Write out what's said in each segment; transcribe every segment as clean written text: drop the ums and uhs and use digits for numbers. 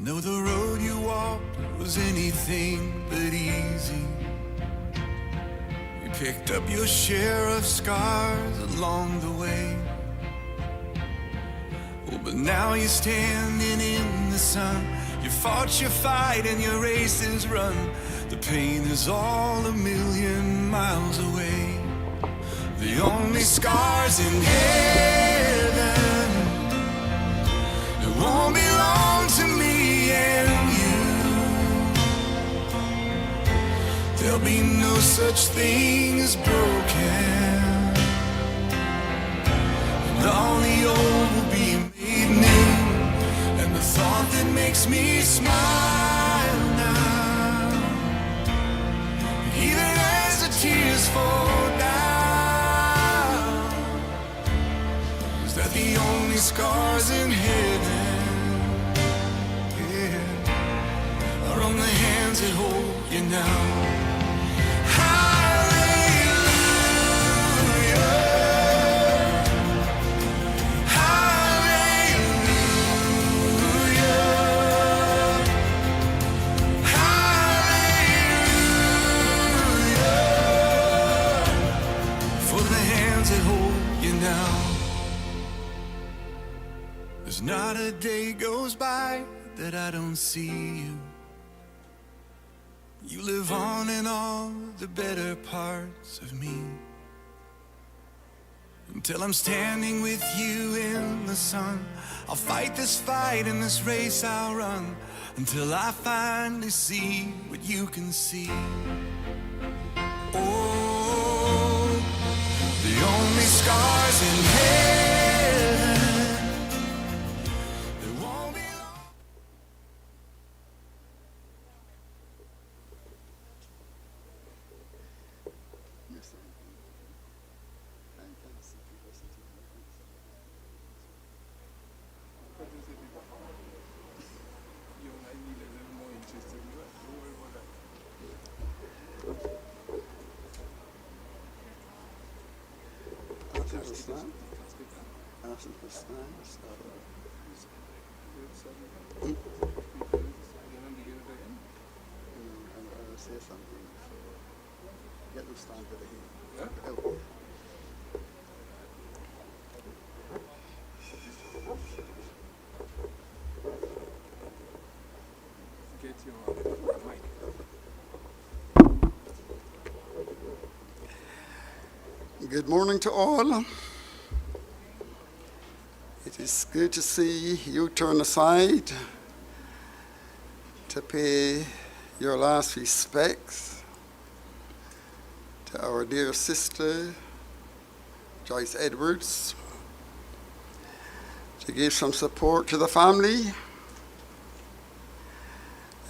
know the road you walked was anything but easy. You picked up your share of scars along the way. Oh, but now you're standing in the sun. You fought your fight and your race is run. The pain is all a million miles away. The only scars in heaven, it won't belong to me and you. There'll be no such thing as broken, and all the old will be made new. And the thought that makes me smile now, even as the tears fall down, is that the only scars in heaven, yeah, are on the hands that hold you now. Not a day goes by that I don't see you. You live on in all the better parts of me. Until I'm standing with you in the sun, I'll fight this fight and this race I'll run, until I finally see what you can see. Oh, the only scars in heaven. Good morning to all. It is good to see you turn aside to pay your last respects to our dear sister, Joyce Edwards, to give some support to the family,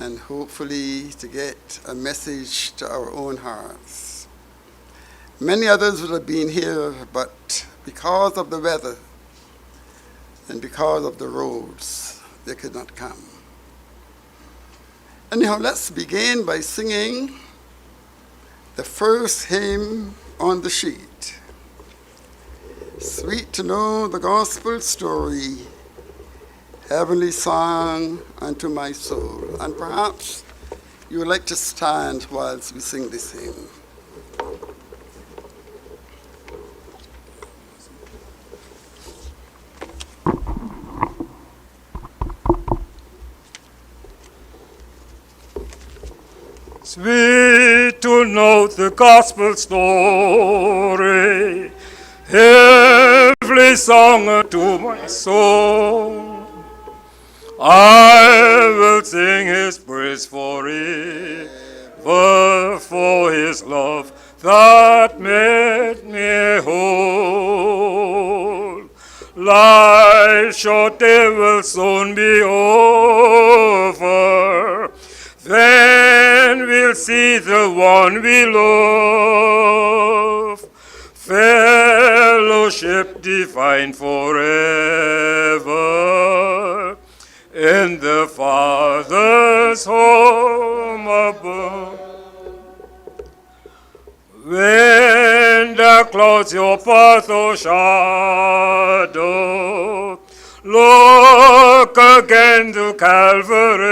and hopefully to get a message to our own hearts. Many others would have been here, but because of the weather and because of the roads, they could not come. Anyhow, let's begin by singing the first hymn on the sheet. Sweet to know the gospel story, heavenly song unto my soul. And perhaps you would like to stand whilst we sing this hymn. Sweet to know the gospel story, heavenly song unto my soul. I will sing his praise forever, for his love that made me whole. Life's short day will soon be over, then we'll see the one we love. Fellowship divine forever in the Father's home above. When the clouds your path o'ershadow, Look again to Calvary.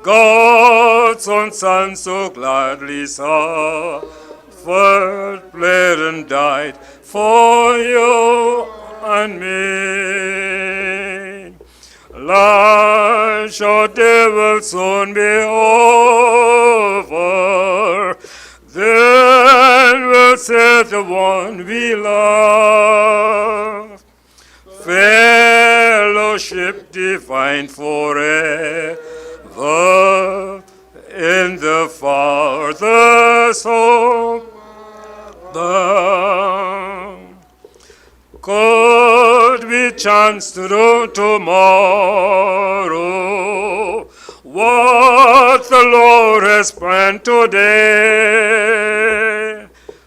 God's own Son so gladly suffered, bled, and died for you and me. Life shall will soon be over. Then will say the one we love. Fellowship divine forever in the Father's home. Could we chance to do tomorrow what the Lord has planned today?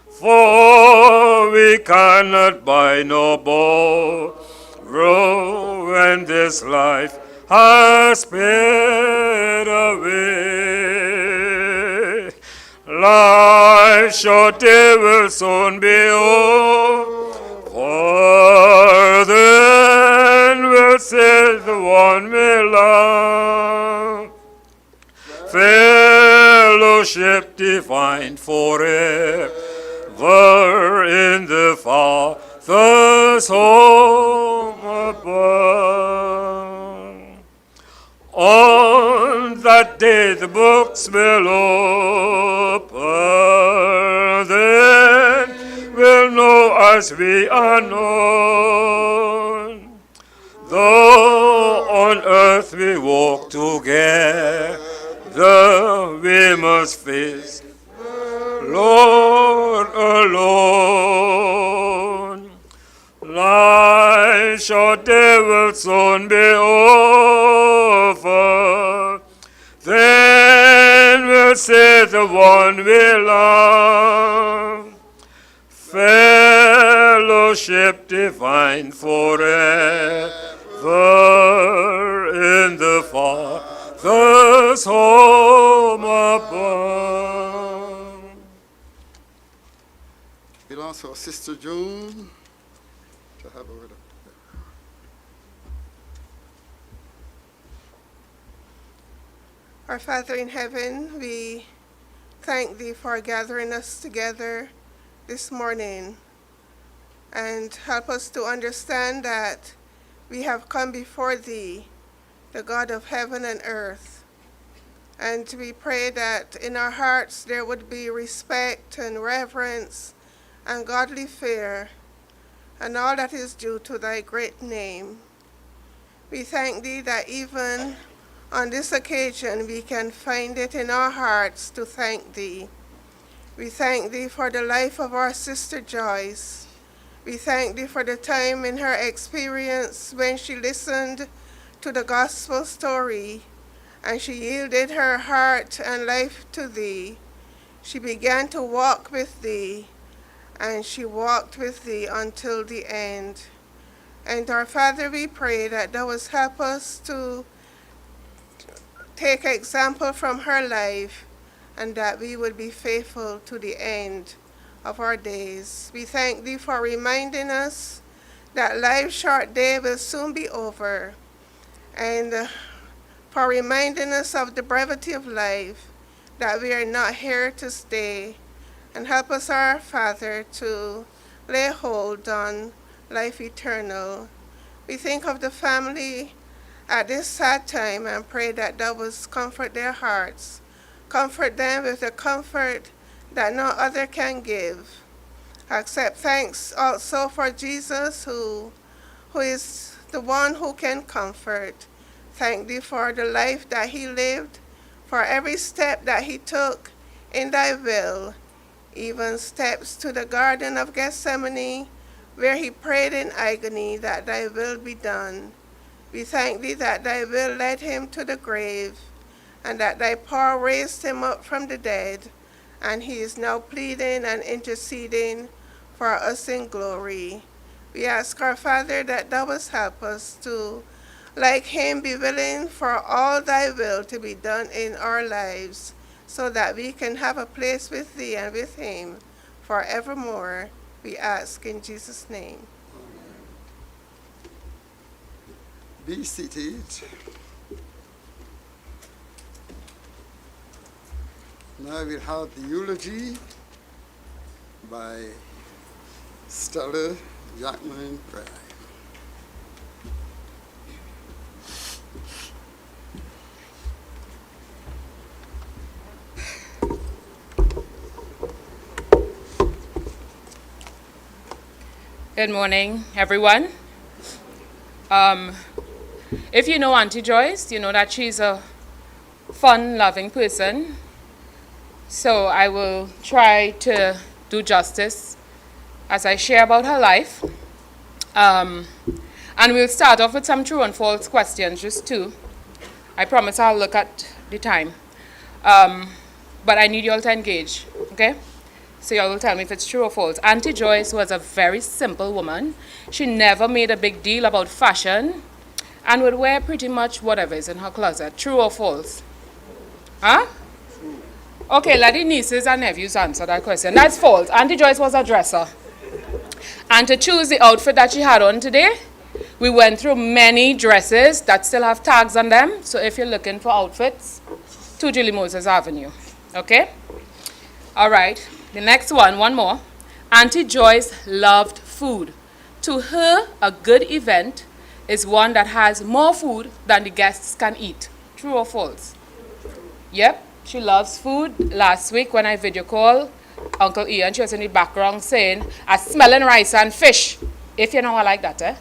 For we cannot buy no borrow when this life has sped away. Life short day will soon be over, then will say the one we love. Fellowship divine forever in the Father's home above. On that day the books will open, then we'll know as we are known. Though on earth we walk together, we must face Lord alone. Life short day will soon be over. Then we'll say the one we love. Fellowship divine forever in the Father's home above. Belongs to our Sister June to have a word of prayer. Our Father in heaven, we thank Thee for gathering us together this morning, and help us to understand that we have come before Thee, the God of heaven and earth. And we pray that in our hearts there would be respect and reverence and godly fear and all that is due to Thy great name. We thank Thee that even on this occasion we can find it in our hearts to thank Thee. We thank Thee for the life of our sister Joyce. We thank Thee for the time in her experience when she listened to the gospel story and she yielded her heart and life to Thee. She began to walk with Thee, and she walked with Thee until the end. And our Father, we pray that Thou would help us to take example from her life, and that we would be faithful to the end of our days. We thank Thee for reminding us that life's short day will soon be over, and for reminding us of the brevity of life, that we are not here to stay. And help us, our Father, to lay hold on life eternal. We think of the family at this sad time and pray that Thou wouldst comfort their hearts. Comfort them with the comfort that no other can give. Accept thanks also for Jesus, who is the one who can comfort. Thank Thee for the life that He lived, for every step that He took in Thy will, even steps to the Garden of Gethsemane, where He prayed in agony that Thy will be done. We thank Thee that Thy will led Him to the grave, and that Thy power raised Him up from the dead, and He is now pleading and interceding for us in glory. We ask, our Father, that Thou wouldst help us to, like Him, be willing for all Thy will to be done in our lives, so that we can have a place with Thee and with Him forevermore. We ask in Jesus' name. Be seated. Now we'll have the eulogy by Stella Jackman. Good morning, everyone. If you know Auntie Joyce, you know that she's a fun-loving person. So I will try to do justice as I share about her life. And we'll start off with some true and false questions, just two. I promise I'll look at the time. But I need you all to engage, okay? So y'all will tell me if it's true or false. Auntie Joyce was a very simple woman. She never made a big deal about fashion and would wear pretty much whatever is in her closet. True or false? Huh? Okay, let the nieces and nephews answer that question. That's false. Auntie Joyce was a dresser. And to choose the outfit that she had on today, we went through many dresses that still have tags on them. So if you're looking for outfits, to Julie Moses Avenue. Okay? All right. The next one more. Auntie Joyce loved food. To her, a good event is one that has more food than the guests can eat. True or false? Yep, she loves food. Last week when I video called Uncle Ian, she was in the background saying, "I'm smelling rice and fish." If you know her like that, eh?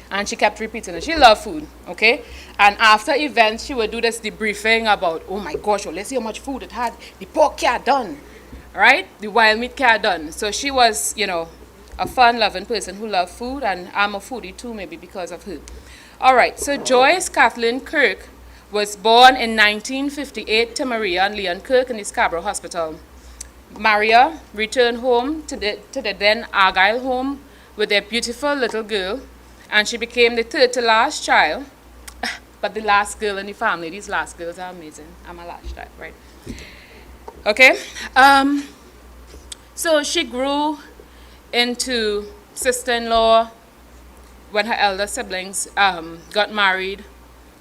And she kept repeating it. She loved food, okay? And after events, she would do this debriefing about, oh my gosh, well, let's see how much food it had. The pork cat done, right? The wild meat cat done. So she was, you know, a fun-loving person who loved food, and I'm a foodie too, maybe because of her. All right, so Joyce Kathleen Kirk was born in 1958 to Maria and Leon Kirk in the Scarborough Hospital. Maria returned home to the then Argyle home with their beautiful little girl, and she became the third to last child, but the last girl in the family. These last girls are amazing. I'm a last child, right? Okay, so she grew into sister-in-law when her elder siblings got married.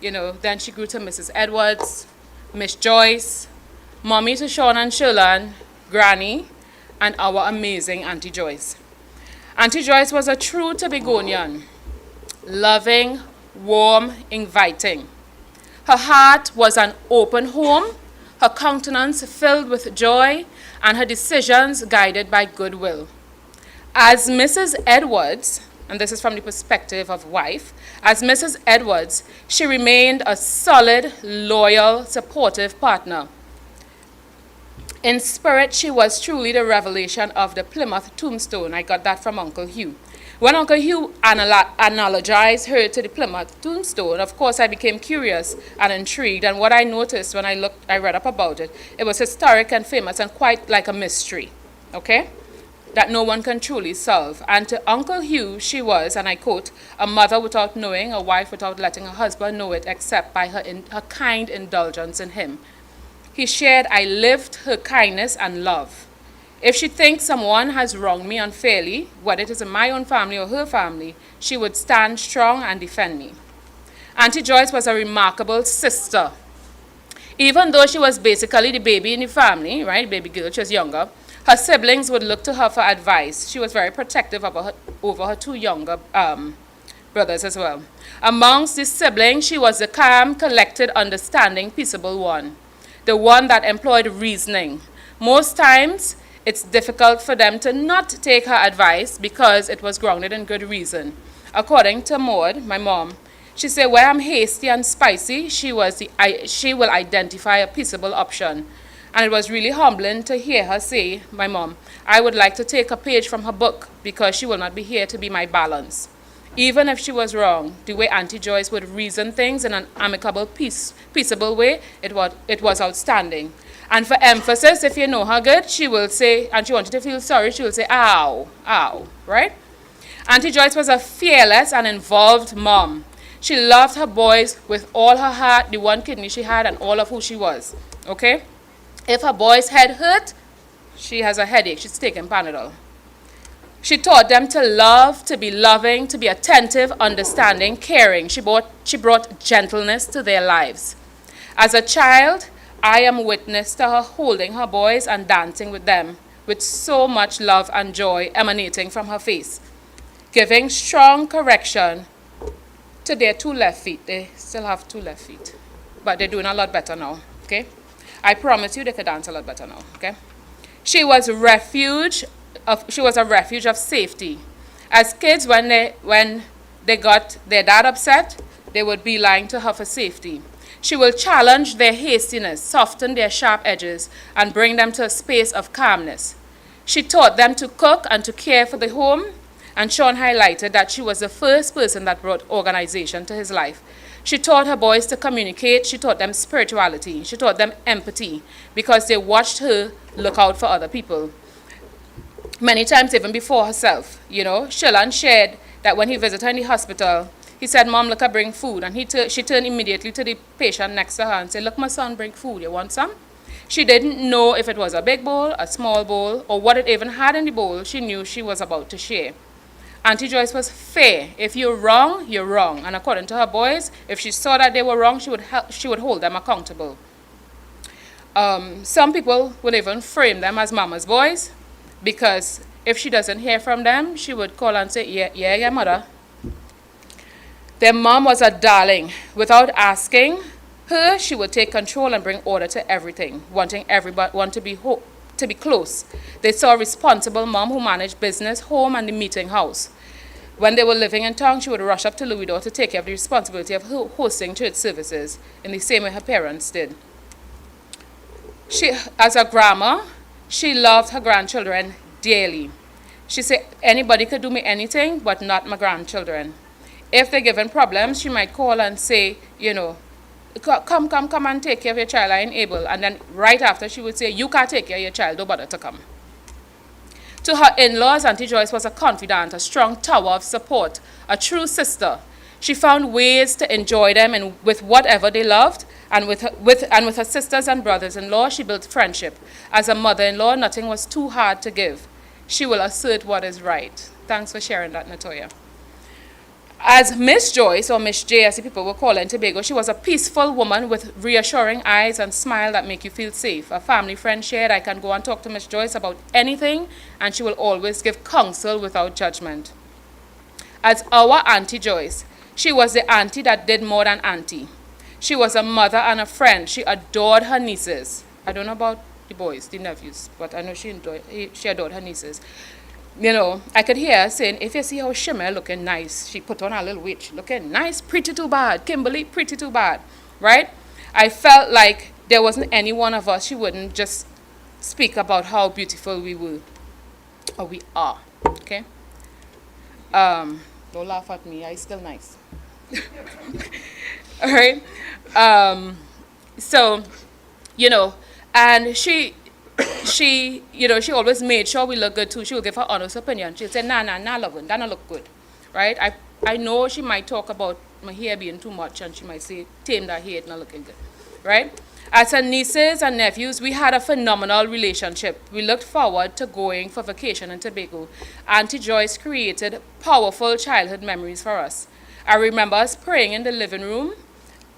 You know, then she grew to Mrs. Edwards, Miss Joyce, Mommy to Sean and Sherlan, Granny, and our amazing Auntie Joyce. Auntie Joyce was a true Tabigonian, loving, warm, inviting. Her heart was an open home, her countenance filled with joy, and her decisions guided by goodwill. As Mrs. Edwards, and this is from the perspective of wife, as Mrs. Edwards, she remained a solid, loyal, supportive partner. In spirit, she was truly the revelation of the Plymouth tombstone. I got that from Uncle Hugh. When Uncle Hugh analogized her to the Plymouth tombstone, of course I became curious and intrigued, and what I noticed when I read up about it, it was historic and famous and quite like a mystery, okay, that no one can truly solve. And to Uncle Hugh, she was, and I quote, a mother without knowing, a wife without letting her husband know it, except by her kind indulgence in him. He shared, I lived her kindness and love. If she thinks someone has wronged me unfairly, whether it is in my own family or her family, she would stand strong and defend me. Auntie Joyce was a remarkable sister. Even though she was basically the baby in the family, right, baby girl, she was younger, her siblings would look to her for advice. She was very protective over her two younger brothers as well. Amongst the siblings, she was the calm, collected, understanding, peaceable one, the one that employed reasoning. Most times, it's difficult for them to not take her advice because it was grounded in good reason. According to Maud, my mom, she said, where I'm hasty and spicy, she will identify a peaceable option. And it was really humbling to hear her say, my mom, I would like to take a page from her book because she will not be here to be my balance. Even if she was wrong, the way Auntie Joyce would reason things in an amicable, peaceable way, it was outstanding. And for emphasis, if you know her good, she will say, and she wanted to feel sorry, she will say, ow, ow, right? Auntie Joyce was a fearless and involved mom. She loved her boys with all her heart, the one kidney she had, and all of who she was, okay? If her boy's head hurt, she has a headache. She's taking Panadol. She taught them to love, to be loving, to be attentive, understanding, caring. She brought gentleness to their lives. As a child, I am witness to her holding her boys and dancing with them, with so much love and joy emanating from her face, giving strong correction to their 2 left feet. They still have 2 left feet, but they're doing a lot better now, okay? I promise you they could dance a lot better now, okay? She was a refuge of safety. As kids, when they got their dad upset, they would be lying to her for safety. She will challenge their hastiness, soften their sharp edges, and bring them to a space of calmness. She taught them to cook and to care for the home, and Sean highlighted that she was the first person that brought organization to his life. She taught her boys to communicate. She taught them spirituality. She taught them empathy because they watched her look out for other people. Many times, even before herself, Shillan shared that when he visited her in the hospital, he said, "Mom, look, I bring food." And she turned immediately to the patient next to her and said, "Look, my son, bring food. You want some?" She didn't know if it was a big bowl, a small bowl, or what it even had in the bowl. She knew she was about to share. Auntie Joyce was fair. If you're wrong, you're wrong. And according to her boys, if she saw that they were wrong, she would hold them accountable. Some people would even frame them as mama's boys, because if she doesn't hear from them, she would call and say, yeah, mother. Their mom was a darling. Without asking her, she would take control and bring order to everything, wanting everyone to be close. They saw a responsible mom who managed business, home, and the meeting house. When they were living in town, she would rush up to Louisville to take care of the responsibility of hosting church services in the same way her parents did. As a grandma, she loved her grandchildren dearly. She said, "Anybody could do me anything, but not my grandchildren." If they're given problems, she might call and say, come and take care of your child, I ain't able. And then right after, she would say, "You can't take care of your child, don't bother to come." To her in-laws, Auntie Joyce was a confidant, a strong tower of support, a true sister. She found ways to enjoy them with whatever they loved, and with her sisters and brothers-in-law, she built friendship. As a mother-in-law, nothing was too hard to give. She will assert what is right. Thanks for sharing that, Natoya. As Miss Joyce, or Miss J as the people will call her in Tobago, she was a peaceful woman with reassuring eyes and smile that make you feel safe. A family friend shared, "I can go and talk to Miss Joyce about anything, and she will always give counsel without judgment." As our Auntie Joyce, she was the auntie that did more than auntie. She was a mother and a friend. She adored her nieces. I don't know about the boys, the nephews, but I know she adored her nieces. I could hear her saying, "If you see how Shimmer looking nice, she put on a little witch, looking nice, pretty too bad. Kimberly, pretty too bad," right? I felt like there wasn't any one of us she wouldn't just speak about how beautiful we were, or we are, okay? Don't laugh at me, I'm still nice. All right? And she always made sure we look good too. She would give her honest opinion. She'd say, nah, loving, that don't look good, right? I know she might talk about my hair being too much, and she might say, tame that hair, it's not looking good, right? As her nieces and nephews, we had a phenomenal relationship. We looked forward to going for vacation in Tobago. Auntie Joyce created powerful childhood memories for us. I remember us praying in the living room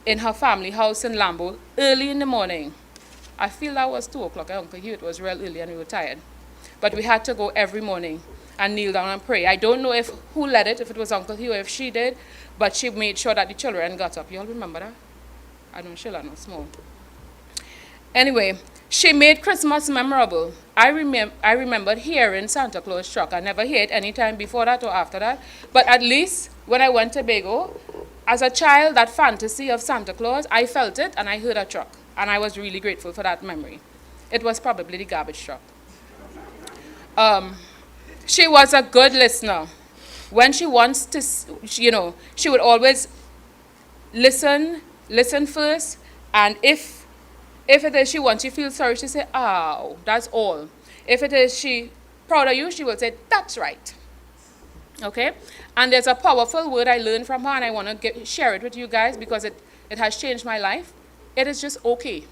in her family house in Lambo early in the morning. I feel that was 2 o'clock. Uncle Hugh, it was real early and we were tired. But we had to go every morning and kneel down and pray. I don't know who led it, if it was Uncle Hugh or if she did, but she made sure that the children got up. You all remember that? I know Sheila, no small. Anyway, she made Christmas memorable. I remembered hearing Santa Claus truck. I never heard it any time before that or after that. But at least when I went to Tobago, as a child, that fantasy of Santa Claus, I felt it and I heard a truck. And I was really grateful for that memory. It was probably the garbage truck. She was a good listener. When she wants to, she would always listen first, and if it is she wants you to feel sorry, she say, "Oh, that's all." If it is she proud of you, she will say, "That's right." Okay? And there's a powerful word I learned from her, and I want to share it with you guys because it has changed my life. It is just okay.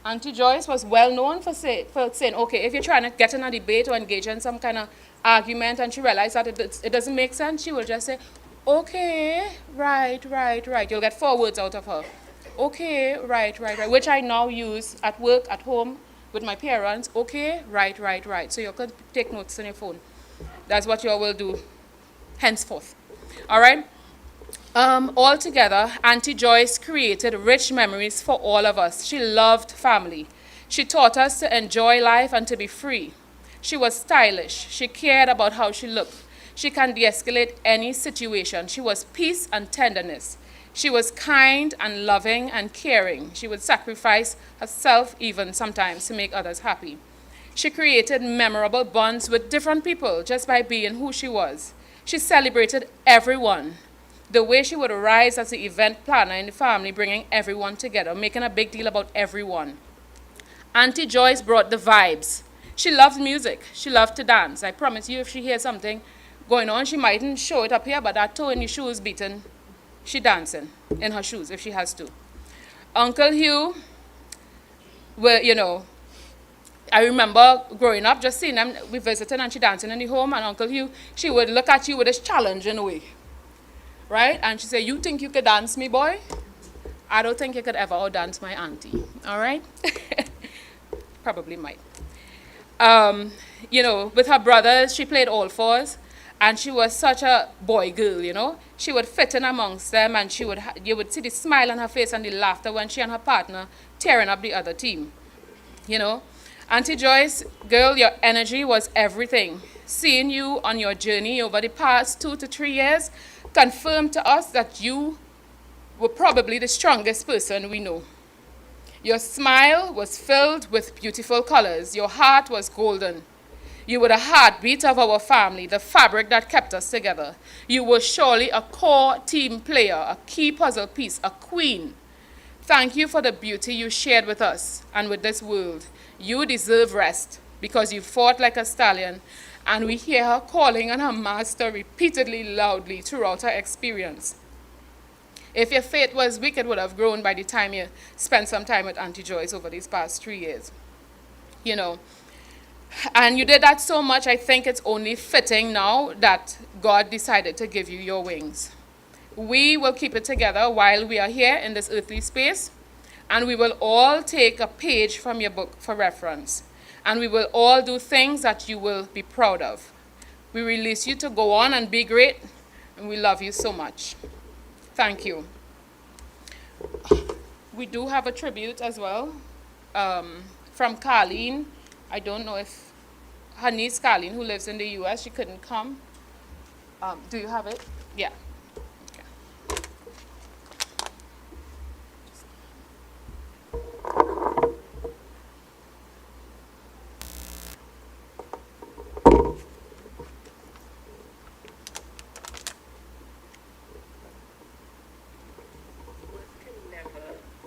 Auntie Joyce was well known for saying, okay, if you're trying to get in a debate or engage in some kind of argument and she realized that it doesn't make sense, she will just say, okay, right. You'll get 4 words out of her. Okay, right, which I now use at work, at home, with my parents. Okay, right. So you could take notes on your phone. That's what you all will do henceforth. All right? Altogether, Auntie Joyce created rich memories for all of us. She loved family. She taught us to enjoy life and to be free. She was stylish. She cared about how she looked. She can de-escalate any situation. She was peace and tenderness. She was kind and loving and caring. She would sacrifice herself even sometimes to make others happy. She created memorable bonds with different people just by being who she was. She celebrated everyone. The way she would rise as the event planner in the family, bringing everyone together, making a big deal about everyone. Auntie Joyce brought the vibes. She loved music. She loved to dance. I promise you, if she hears something going on, she mightn't show it up here, but that toe in the shoes beating, she dancing in her shoes if she has to. Uncle Hugh, well, I remember growing up, just seeing them, we visited and she dancing in the home, and Uncle Hugh, she would look at you with this challenge in a way, right? And she said, you think you could dance me, boy? I don't think you could ever outdance my auntie, all right? Probably might. With her brothers, she played all fours, and she was such a boy girl, She would fit in amongst them, and you would see the smile on her face and the laughter when she and her partner tearing up the other team, Auntie Joyce, girl, your energy was everything. Seeing you on your journey over the past 2 to 3 years confirmed to us that you were probably the strongest person we know. Your smile was filled with beautiful colors. Your heart was golden. You were the heartbeat of our family, the fabric that kept us together. You were surely a core team player, a key puzzle piece, a queen. Thank you for the beauty you shared with us and with this world. You deserve rest because you fought like a stallion, and we hear her calling on her master repeatedly, loudly throughout her experience. If your faith was weak, it would have grown by the time you spent some time with Auntie Joyce over these past 3 years. And you did that so much, I think it's only fitting now that God decided to give you your wings. We will keep it together while we are here in this earthly space, and we will all take a page from your book for reference, and we will all do things that you will be proud of. We release you to go on and be great, and we love you so much. Thank you. We do have a tribute as well from Colleen. I don't know if her niece Colleen, who lives in the U.S., she couldn't come. Do you have it? Yeah. Okay.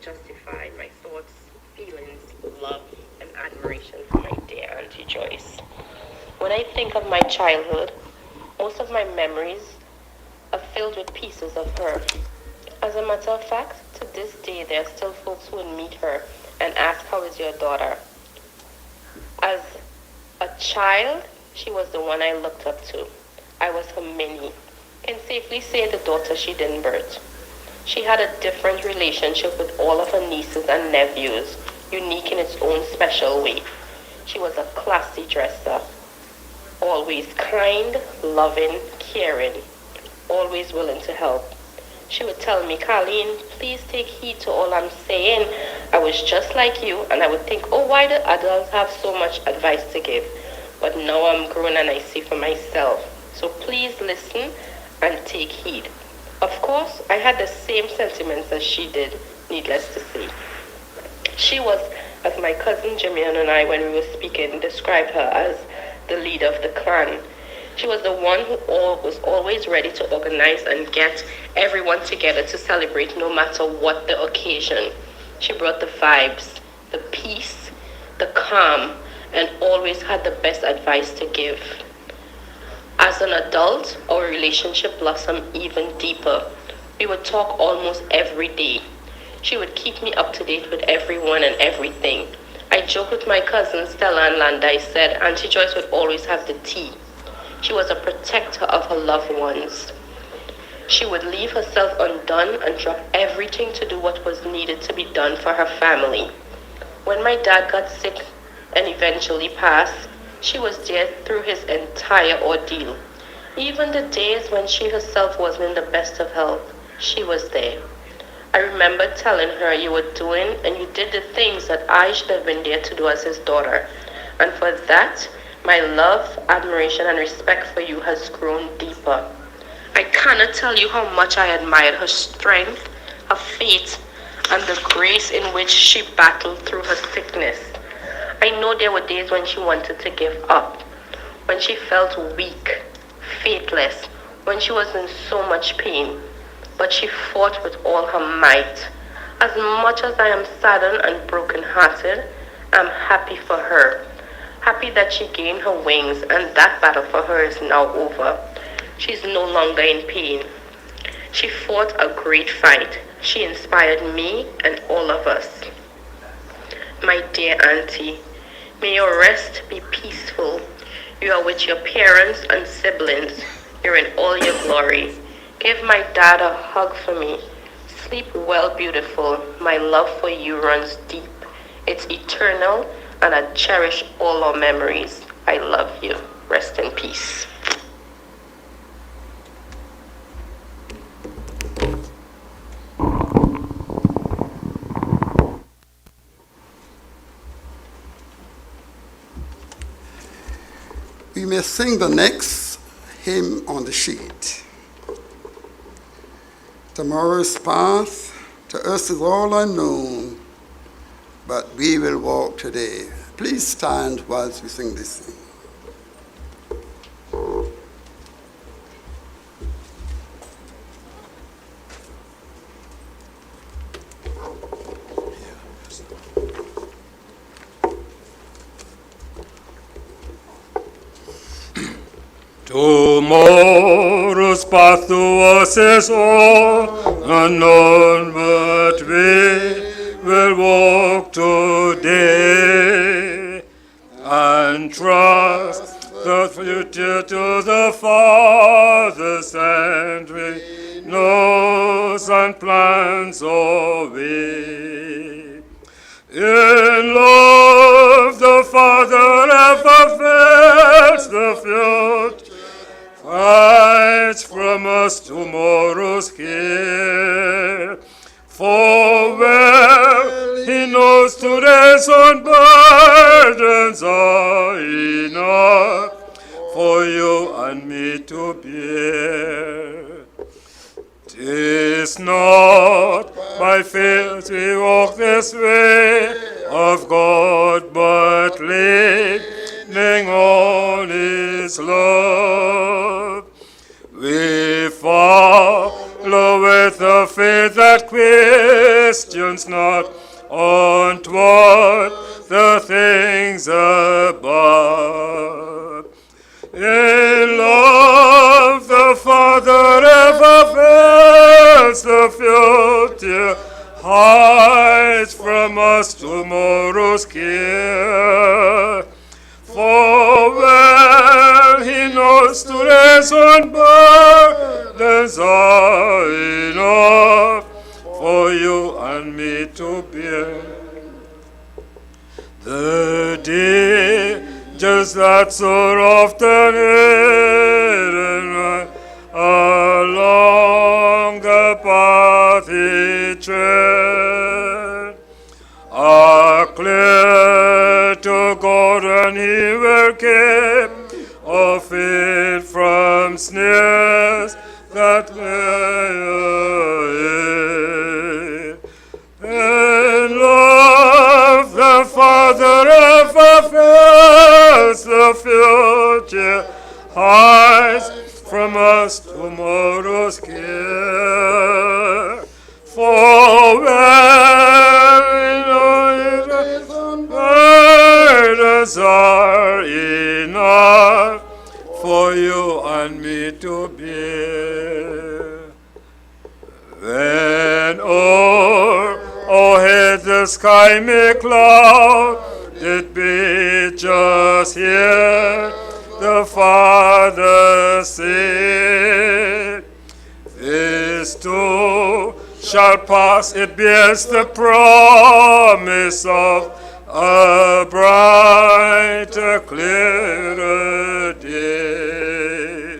Justify my thoughts, feelings, love, and admiration for my dear Auntie Joyce. When I think of my childhood, most of my memories are filled with pieces of her. As a matter of fact, to this day, there are still folks who would meet her and ask, how is your daughter? As a child, she was the one I looked up to. I was her mini. Can safely say the daughter she didn't birth. She had a different relationship with all of her nieces and nephews, unique in its own special way. She was a classy dresser, always kind, loving, caring, always willing to help. She would tell me, Colleen, please take heed to all I'm saying. I was just like you, and I would think, oh, why do adults have so much advice to give? But now I'm grown and I see for myself. So please listen and take heed. Of course, I had the same sentiments as she did, needless to say. She was, as my cousin Jimmy and I, when we were speaking, described her as the leader of the clan. She was the one who was always ready to organize and get everyone together to celebrate no matter what the occasion. She brought the vibes, the peace, the calm, and always had the best advice to give. As an adult, our relationship blossomed even deeper. We would talk almost every day. She would keep me up to date with everyone and everything. I joked with my cousins Stella and Landa. I said Auntie Joyce would always have the tea. She was a protector of her loved ones. She would leave herself undone and drop everything to do what was needed to be done for her family. When my dad got sick and eventually passed, she was there through his entire ordeal. Even the days when she herself wasn't in the best of health, she was there. I remember telling her you were doing and you did the things that I should have been there to do as his daughter. And for that, my love, admiration, and respect for you has grown deeper. I cannot tell you how much I admired her strength, her faith, and the grace in which she battled through her sickness. I know there were days when she wanted to give up, when she felt weak, faithless, when she was in so much pain, but she fought with all her might. As much as I am saddened and brokenhearted, I'm happy for her. Happy that she gained her wings and that battle for her is now over. She's no longer in pain. She fought a great fight. She inspired me and all of us. My dear auntie, may your rest be peaceful. You are with your parents and siblings. You're in all your glory. Give my dad a hug for me. Sleep well, beautiful. My love for you runs deep. It's eternal, and I cherish all our memories. I love you. Rest in peace. We may sing the next hymn on the sheet. Tomorrow's path to us is all unknown, but we will walk today. Please stand whilst we sing this hymn. Tomorrow's path to us is all unknown, but we will walk today and trust the future to the farthest and we knows and plans away. In love the Father ever fills the future, fights from us tomorrow's care. For well he knows today's own burdens are enough for you and me to bear. 'Tis not by faith we walk this way of God, but leaning on his love. We follow with a faith that questions not on toward the things above. In love the Father ever fills the future, hides from us tomorrow's care. For well he knows today's own burdens are enough for you and me to bear. The dangers that so often hidden along the path he tread are clear to God, and he will keep of it from snares that lay. In love the Father ever fills the future, hides from us tomorrow's care. For well we know his burdens are enough for you and me to bear. When o'er the sky may cloud, it be just here. The Father said, this too shall pass. It bears the promise of a brighter, clearer day.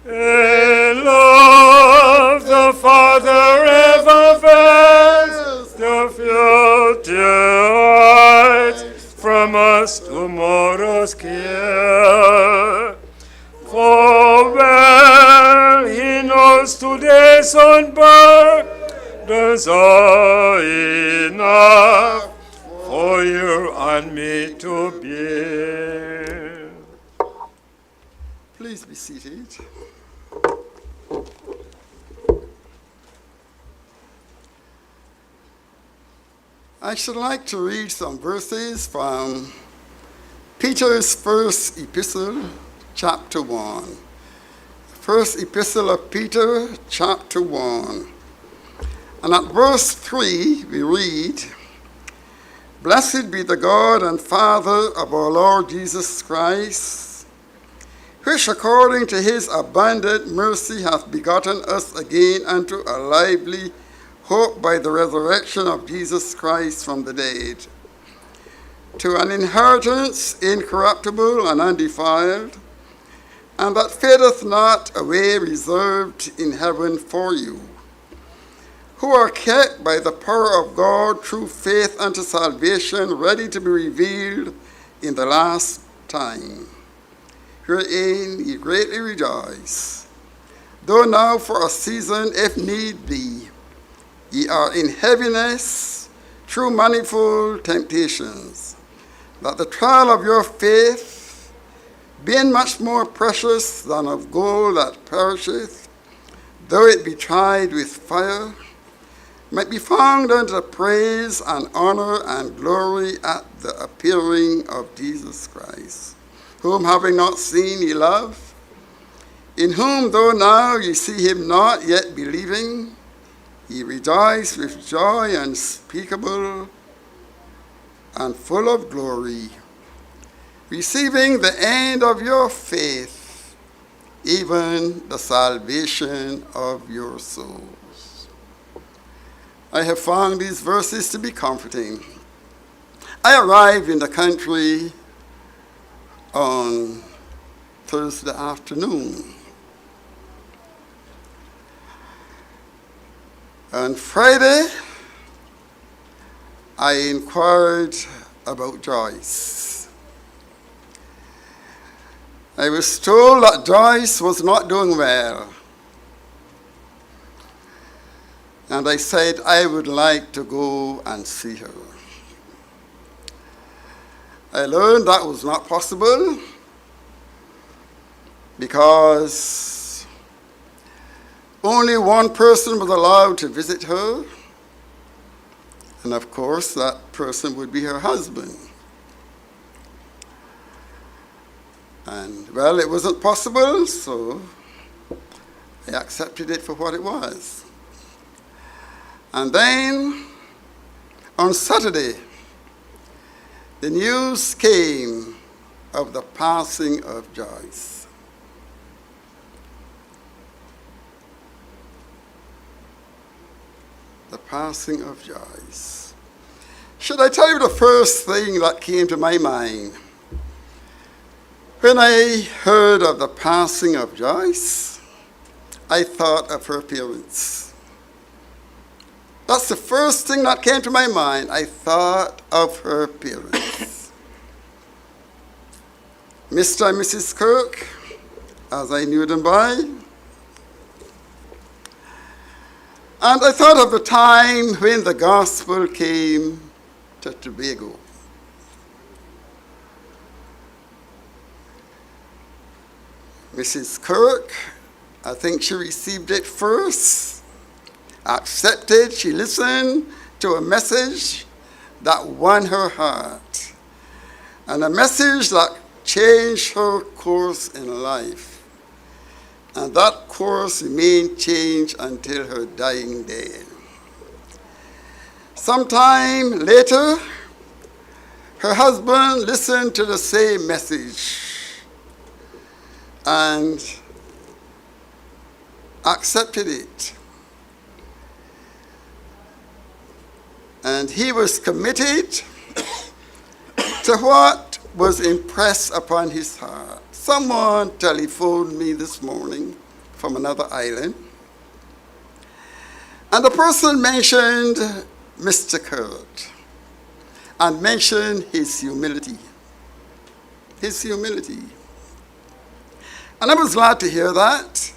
In love the Father ever veils the future hides from us tomorrow's care. For well he knows today's own burdens are enough for you and me to bear. Please be seated. I should like to read some verses from Peter's first epistle, chapter 1. First epistle of Peter, chapter 1. And at verse 3, we read, Blessed be the God and Father of our Lord Jesus Christ, which according to his abundant mercy hath begotten us again unto a lively hope by the resurrection of Jesus Christ from the dead, to an inheritance incorruptible and undefiled, and that fadeth not away, reserved in heaven for you, who are kept by the power of God through faith unto salvation, ready to be revealed in the last time, wherein ye greatly rejoice, though now for a season, if need be, ye are in heaviness through manifold temptations, that the trial of your faith, being much more precious than of gold that perisheth, though it be tried with fire, might be found unto praise and honor and glory at the appearing of Jesus Christ, whom having not seen ye love, in whom though now ye see him not, yet believing, ye rejoice with joy unspeakable and full of glory, receiving the end of your faith, even the salvation of your souls. I have found these verses to be comforting. I arrived in the country on Thursday afternoon. On Friday, I inquired about Joyce. I was told that Joyce was not doing well. And I said I would like to go and see her. I learned that was not possible because only one person was allowed to visit her, and of course that person would be her husband. And well, it wasn't possible, so I accepted it for what it was. And then on Saturday, the news came of the passing of Joyce. The passing of Joyce. Should I tell you the first thing that came to my mind? When I heard of the passing of Joyce, I thought of her appearance. That's the first thing that came to my mind. I thought of her appearance. Mr. and Mrs. Kirk, as I knew them by. And I thought of the time when the gospel came to Tobago. Mrs. Kirk, I think she received it first, accepted, she listened to a message that won her heart, and a message that changed her course in life. And that course remained changed until her dying day. Sometime later, her husband listened to the same message and accepted it. And he was committed to what was impressed upon his heart. Someone telephoned me this morning from another island, and the person mentioned Mr. Kurt and mentioned his humility. His humility. And I was glad to hear that.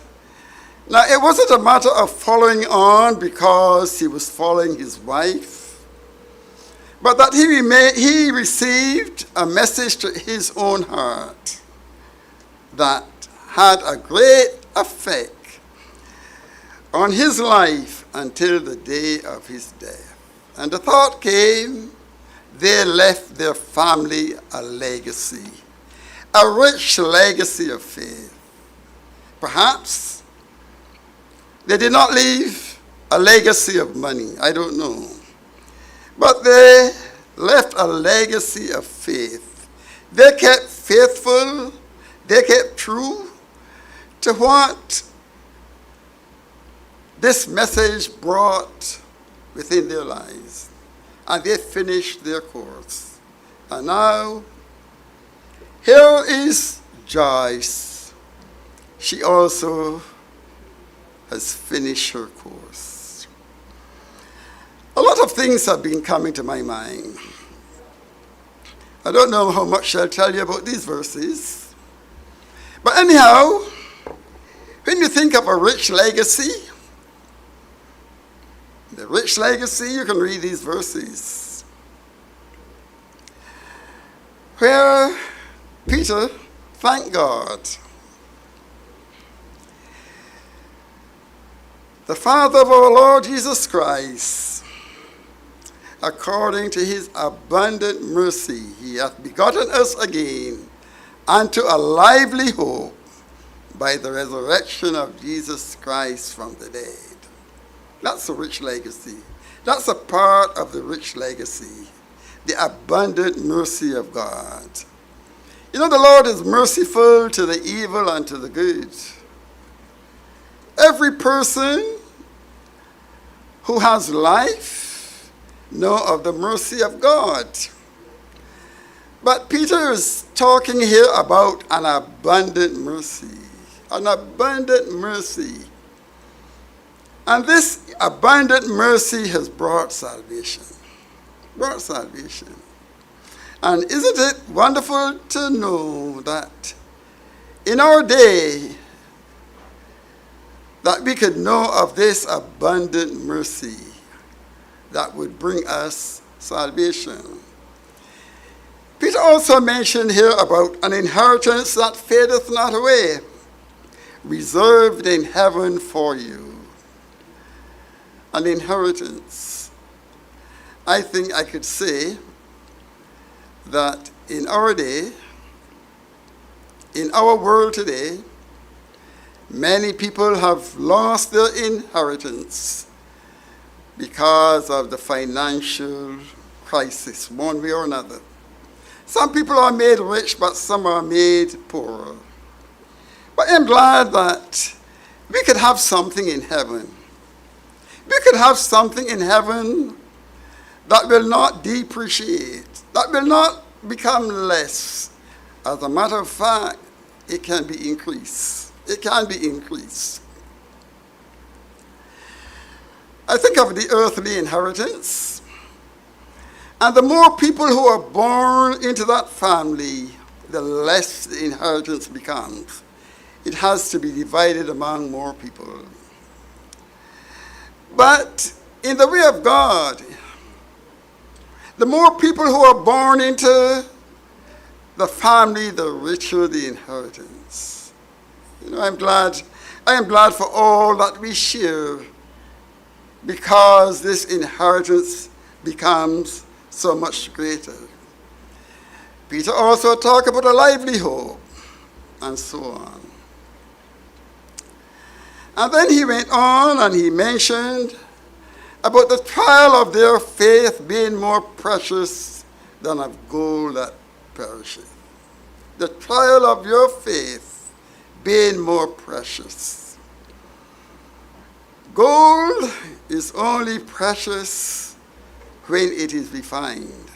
Now, it wasn't a matter of following on because he was following his wife, but that he received a message to his own heart that had a great effect on his life until the day of his death. And the thought came, they left their family a legacy, a rich legacy of faith. Perhaps they did not leave a legacy of money, I don't know. But they left a legacy of faith. They kept faithful, they kept true to what this message brought within their lives. And they finished their course. And now, here is Joyce. She also has finished her course. A lot of things have been coming to my mind. I don't know how much I'll tell you about these verses. But anyhow, when you think of a rich legacy, the rich legacy, you can read these verses. Where Peter thanked God. The Father of our Lord Jesus Christ, according to his abundant mercy, he hath begotten us again unto a lively hope by the resurrection of Jesus Christ from the dead. That's a rich legacy. That's a part of the rich legacy, the abundant mercy of God. You know, the Lord is merciful to the evil and to the good. Every person who has life know of the mercy of God. But Peter is talking here about an abundant mercy. An abundant mercy. And this abundant mercy has brought salvation. Brought salvation. And isn't it wonderful to know that in our day, that we could know of this abundant mercy that would bring us salvation. Peter also mentioned here about an inheritance that fadeth not away, reserved in heaven for you. An inheritance. I think I could say that in our day, in our world today, many people have lost their inheritance because of the financial crisis, one way or another. Some people are made rich, but some are made poorer. But I'm glad that we could have something in heaven. We could have something in heaven that will not depreciate, that will not become less. As a matter of fact, it can be increased. It can be increased. I think of the earthly inheritance. And the more people who are born into that family, the less the inheritance becomes. It has to be divided among more people. But in the way of God, the more people who are born into the family, the richer the inheritance. You know, I am glad for all that we share, because this inheritance becomes so much greater. Peter also talked about a lively hope, and so on. And then he went on and he mentioned about the trial of their faith being more precious than of gold that perisheth. The trial of your faith being more precious. Gold is only precious when it is refined.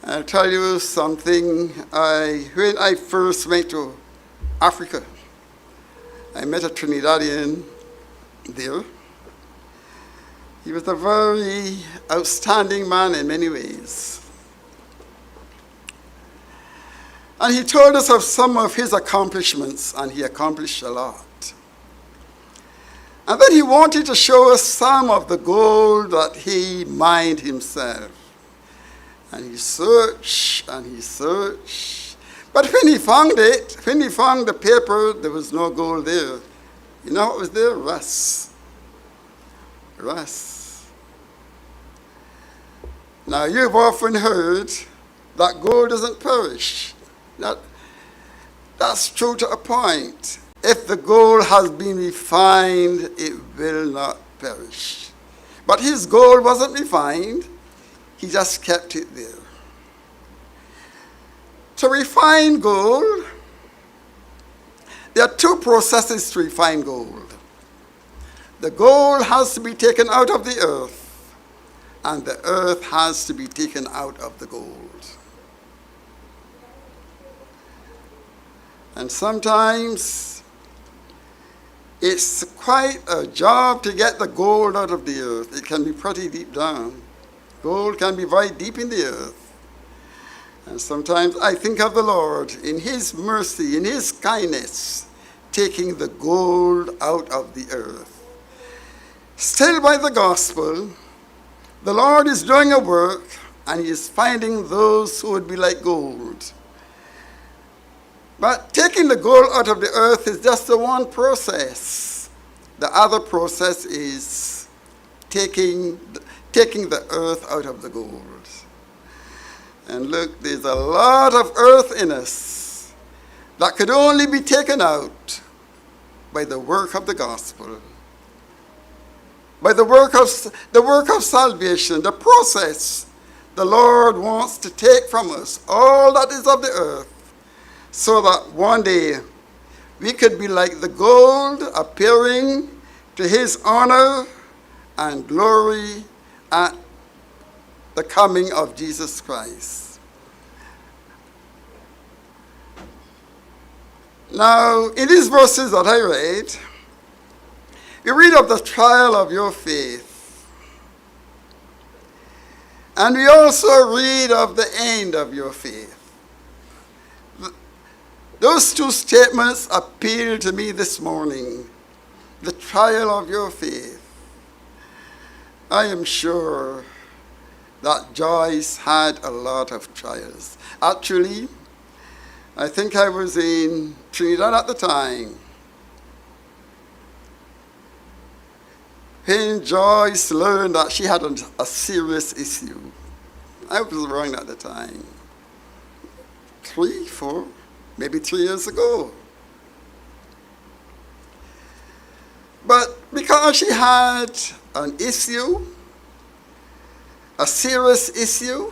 I'll tell you something. When I first went to Africa, I met a Trinidadian there. He was a very outstanding man in many ways. And he told us of some of his accomplishments, and he accomplished a lot. And then he wanted to show us some of the gold that he mined himself. And he searched and he searched. But when he found it, when he found the paper, there was no gold there. You know what was there? Rust. Rust. Now, you've often heard that gold doesn't perish. That's true to a point. If the gold has been refined, it will not perish. But his gold wasn't refined. He just kept it there. To refine gold, there are two processes to refine gold. The gold has to be taken out of the earth, and the earth has to be taken out of the gold. And sometimes it's quite a job to get the gold out of the earth. It can be pretty deep down. Gold can be very deep in the earth. And sometimes I think of the Lord in his mercy, in his kindness, taking the gold out of the earth. Still by the gospel, the Lord is doing a work, and he is finding those who would be like gold. But taking the gold out of the earth is just the one process. The other process is taking the earth out of the gold. And look, there's a lot of earth in us that could only be taken out by the work of the gospel, by the work of salvation, the process the Lord wants to take from us all that is of the earth, so that one day we could be like the gold, appearing to his honor and glory at the coming of Jesus Christ. Now, in these verses that I read, we read of the trial of your faith. And we also read of the end of your faith. Those two statements appeal to me this morning. The trial of your faith. I am sure that Joyce had a lot of trials. Actually, I think I was in Trinidad at the time when Joyce learned that she had a serious issue. I was around at the time. 3, 4, maybe 3 years ago. But because she had an issue, a serious issue,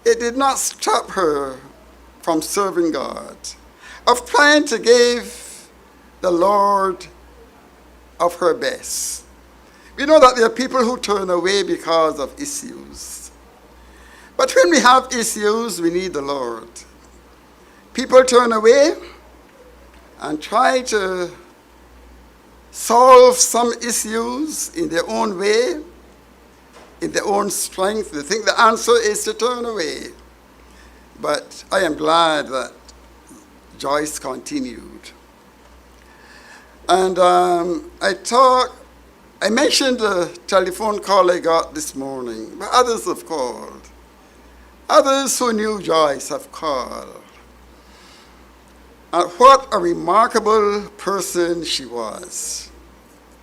it did not stop her from serving God, of trying to give the Lord of her best. We know that there are people who turn away because of issues. But when we have issues, we need the Lord. People turn away and try to solve some issues in their own way, in their own strength. They think the answer is to turn away. But I am glad that Joyce continued. And I mentioned the telephone call I got this morning, but others have called. Others who knew Joyce have called. And what a remarkable person she was.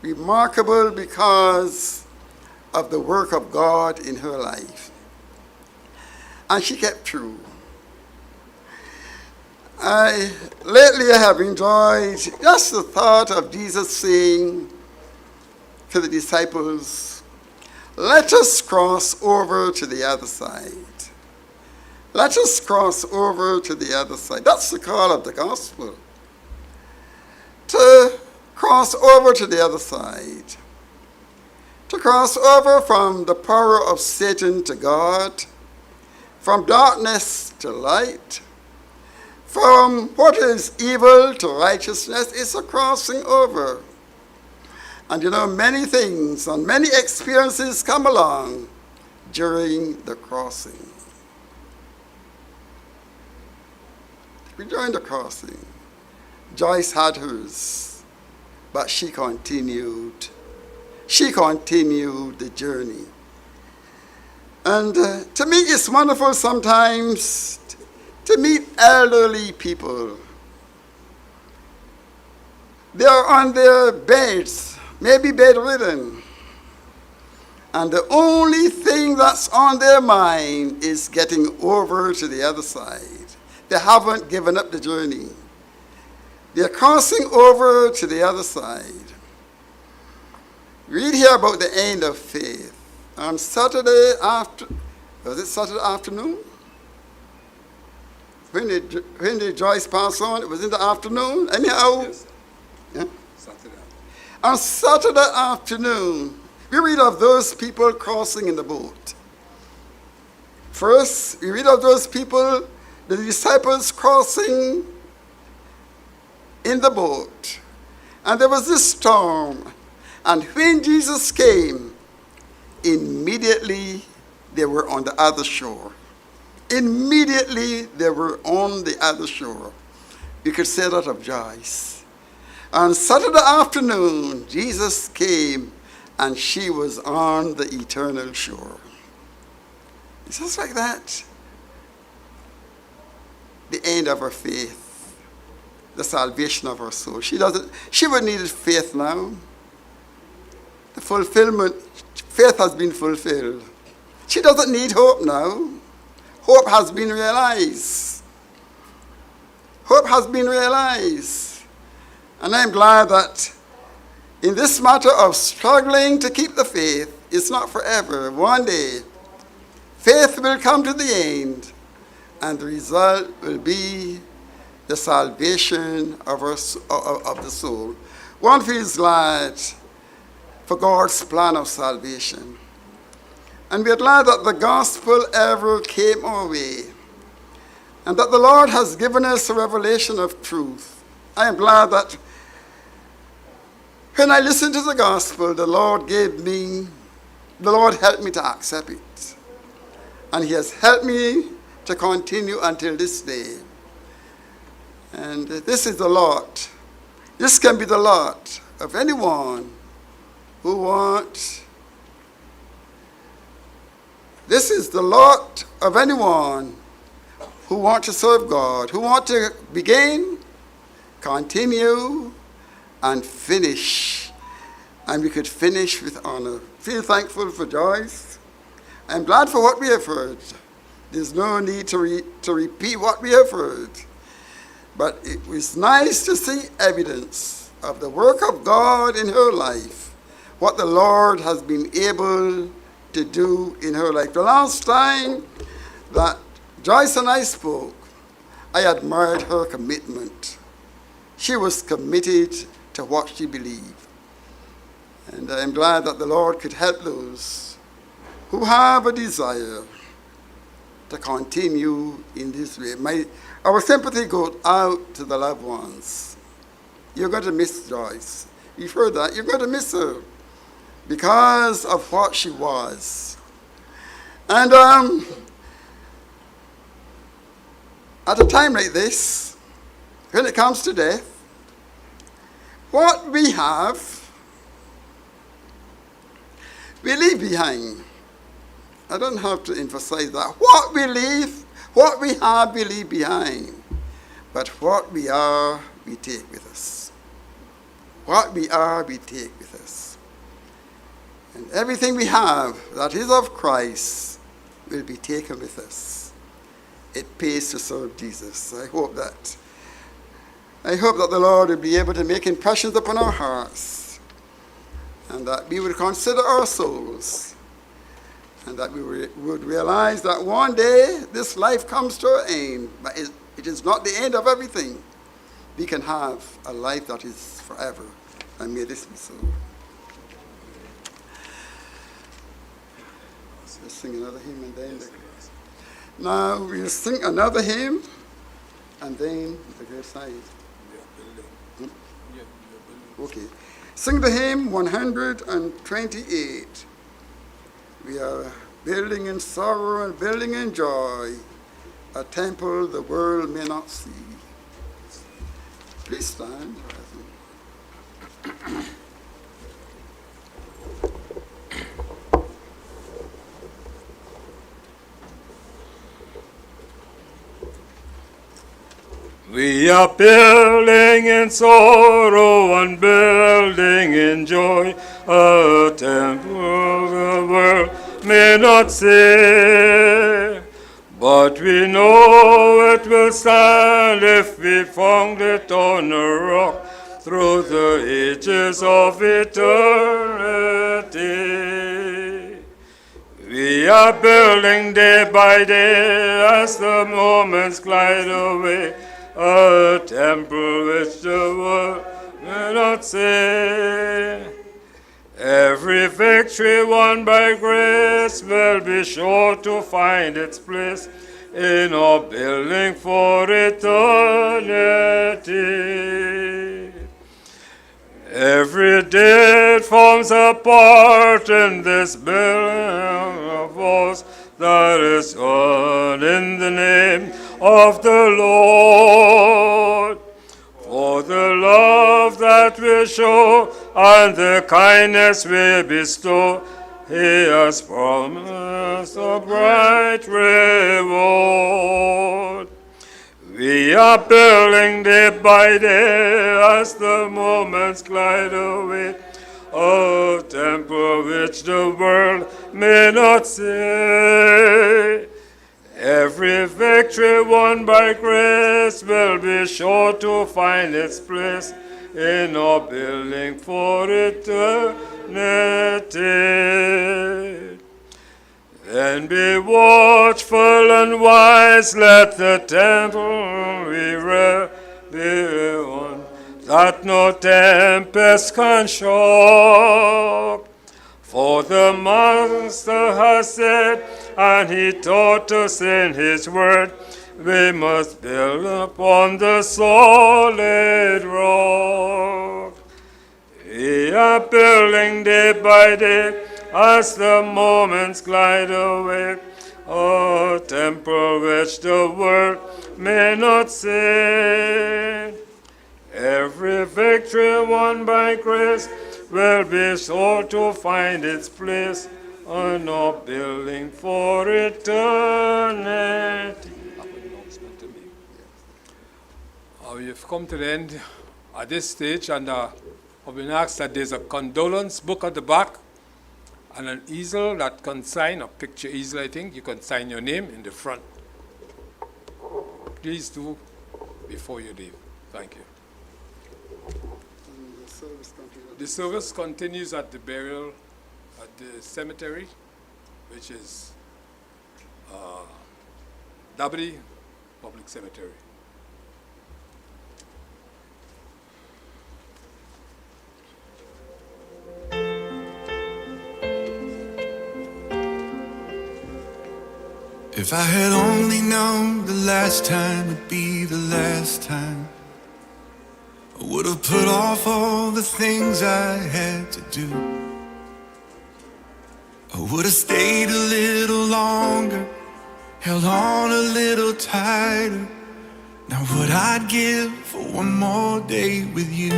Remarkable because of the work of God in her life. And she kept true. Lately I have enjoyed just the thought of Jesus saying, to the disciples, let us cross over to the other side. Let us cross over to the other side. That's the call of the gospel. To cross over to the other side. To cross over from the power of Satan to God, from darkness to light, from what is evil to righteousness. It's a crossing over. And you know, many things and many experiences come along during the crossing. During the crossing, Joyce had hers, but she continued. She continued the journey. And to me, it's wonderful sometimes to meet elderly people. They are on their beds, maybe bedridden. And the only thing that's on their mind is getting over to the other side. They haven't given up the journey. They're crossing over to the other side. Read here about the end of faith. On Saturday was it Saturday afternoon? When did Joyce pass on? It was in the afternoon, anyhow? Yes. Yeah? Saturday. On Saturday afternoon, we read of those people crossing in the boat. First, we read of those people, the disciples crossing in the boat. And there was this storm. And when Jesus came, immediately they were on the other shore. Immediately they were on the other shore. You could say that of Joyce. On Saturday afternoon, Jesus came and she was on the eternal shore. It's just like that. The end of her faith, the salvation of her soul. She would need faith now. The fulfillment, faith has been fulfilled. She doesn't need hope now. Hope has been realized. Hope has been realized. And I'm glad that in this matter of struggling to keep the faith, it's not forever. One day, faith will come to the end, and the result will be the salvation of the soul. One feels glad for God's plan of salvation. And we are glad that the gospel ever came our way, and that the Lord has given us a revelation of truth. I am glad that when I listened to the gospel, the Lord helped me to accept it. And he has helped me to continue until this day. And this is the lot. This can be the lot of anyone who wants. This is the lot of anyone who wants to serve God, who wants to begin, continue, and finish. And we could finish with honor. Feel thankful for Joyce. I'm glad for what we have heard. There's no need to repeat what we have heard. But it was nice to see evidence of the work of God in her life, what the Lord has been able to do in her life. The last time that Joyce and I spoke, I admired her commitment. She was committed to what she believed. And I'm glad that the Lord could help those who have a desire to continue in this way. Our sympathy goes out to the loved ones. You're going to miss Joyce. You've heard that. You're going to miss her because of what she was. And at a time like this, when it comes to death, what we have, we leave behind. I don't have to emphasize that. What we have, we leave behind. But what we are, we take with us. What we are, we take with us. And everything we have that is of Christ will be taken with us. It pays to serve Jesus. I hope that the Lord will be able to make impressions upon our hearts. and that we would consider our souls, and that we would realize that one day this life comes to an end, but it is not the end of everything. We can have a life that is forever, and may this be so. So let's sing another hymn and then now we'll sing another hymn and then the other side. Okay. Sing the hymn 128. We are building in sorrow and building in joy, a temple the world may not see. Please stand. We are building in sorrow and building in joy, a temple the world may not see. But we know it will stand if we found it on a rock through the ages of eternity. We are building day by day as the moments glide away, a temple which the world may not see. Every victory won by grace will be sure to find its place in our building for eternity. Every day it forms a part in this building of ours that is done in the name of the Lord. For the love that we show and the kindness we bestow, He has promised a bright reward. We are building day by day as the moments glide away, a temple which the world may not see. Every victory won by grace will be sure to find its place in our building for eternity. Then be watchful and wise, let the temple we rear be one, that no tempest can shock. For the Master has said, and He taught us in His word, we must build upon the solid rock. We are building day by day as the moments glide away, a temple which the world may not see. Every victory won by grace will be sure to find its place on our building for eternity. We've come to the end at this stage, and I've been asked that there's a condolence book at the back and an easel that can sign, a picture easel, I think. You can sign your name in the front. Please do before you leave. Thank you. The service continues at the burial at the cemetery, which is Dabri Public Cemetery. If I had only known the last time would be the last time, I would have put off all the things I had to do. I would have stayed a little longer, held on a little tighter. Now what I'd give for one more day with you.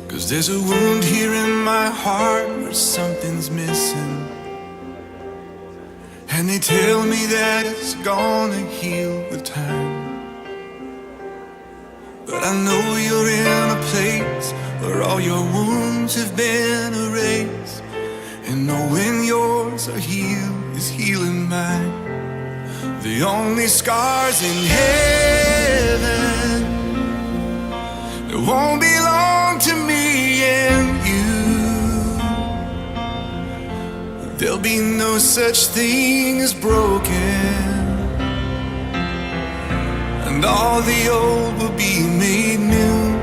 Cause there's a wound here in my heart where something's missing, and they tell me that it's gonna heal with time. But I know you're in a place where all your wounds have been erased, and knowing yours are healed is healing mine. The only scars in heaven It won't belong to me and you. There'll be no such thing as broken, and all the old will be made new.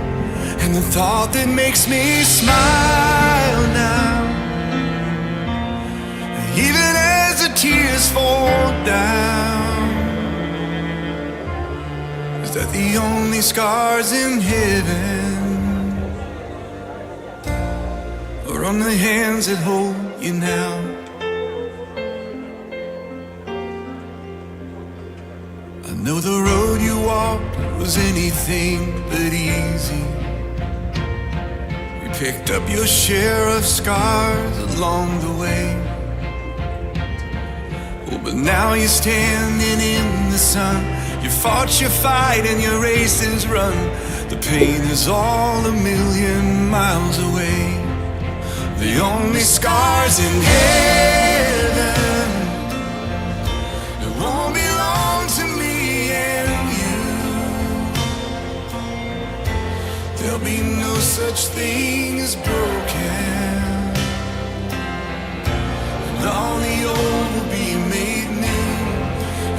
And the thought that makes me smile now, even as the tears fall down, is that the only scars in heaven are on the hands that hold you now. I know the road you walked was anything but easy. You picked up your share of scars along the way. Oh, but now you're standing in the sun. You fought your fight and your race is run. The pain is all a million miles away. The only scars in heaven, it won't belong to me and you. There'll be no such thing as broken, and all the old will be made new.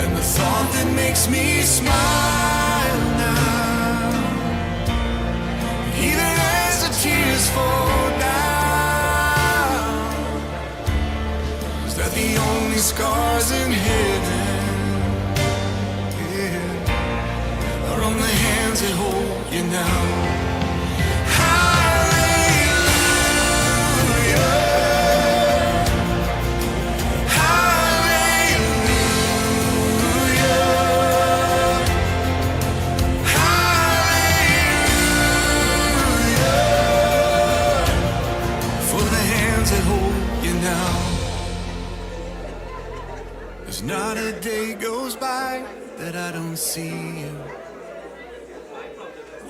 And the thought that makes me smile now, even as the tears fall down, is that the only scars in heaven, yeah, are on the hands that hold you now. Not a day goes by that I don't see you.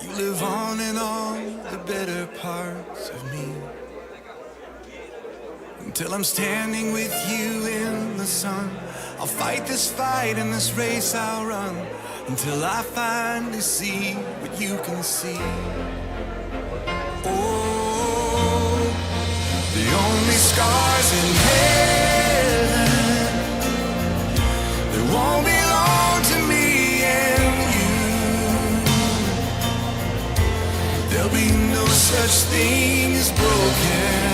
You live on in all the better parts of me. Until I'm standing with you in the sun, I'll fight this fight and this race I'll run, until I finally see what you can see. Oh, the only scars in heaven, they won't belong to me and you. There'll be no such thing as broken,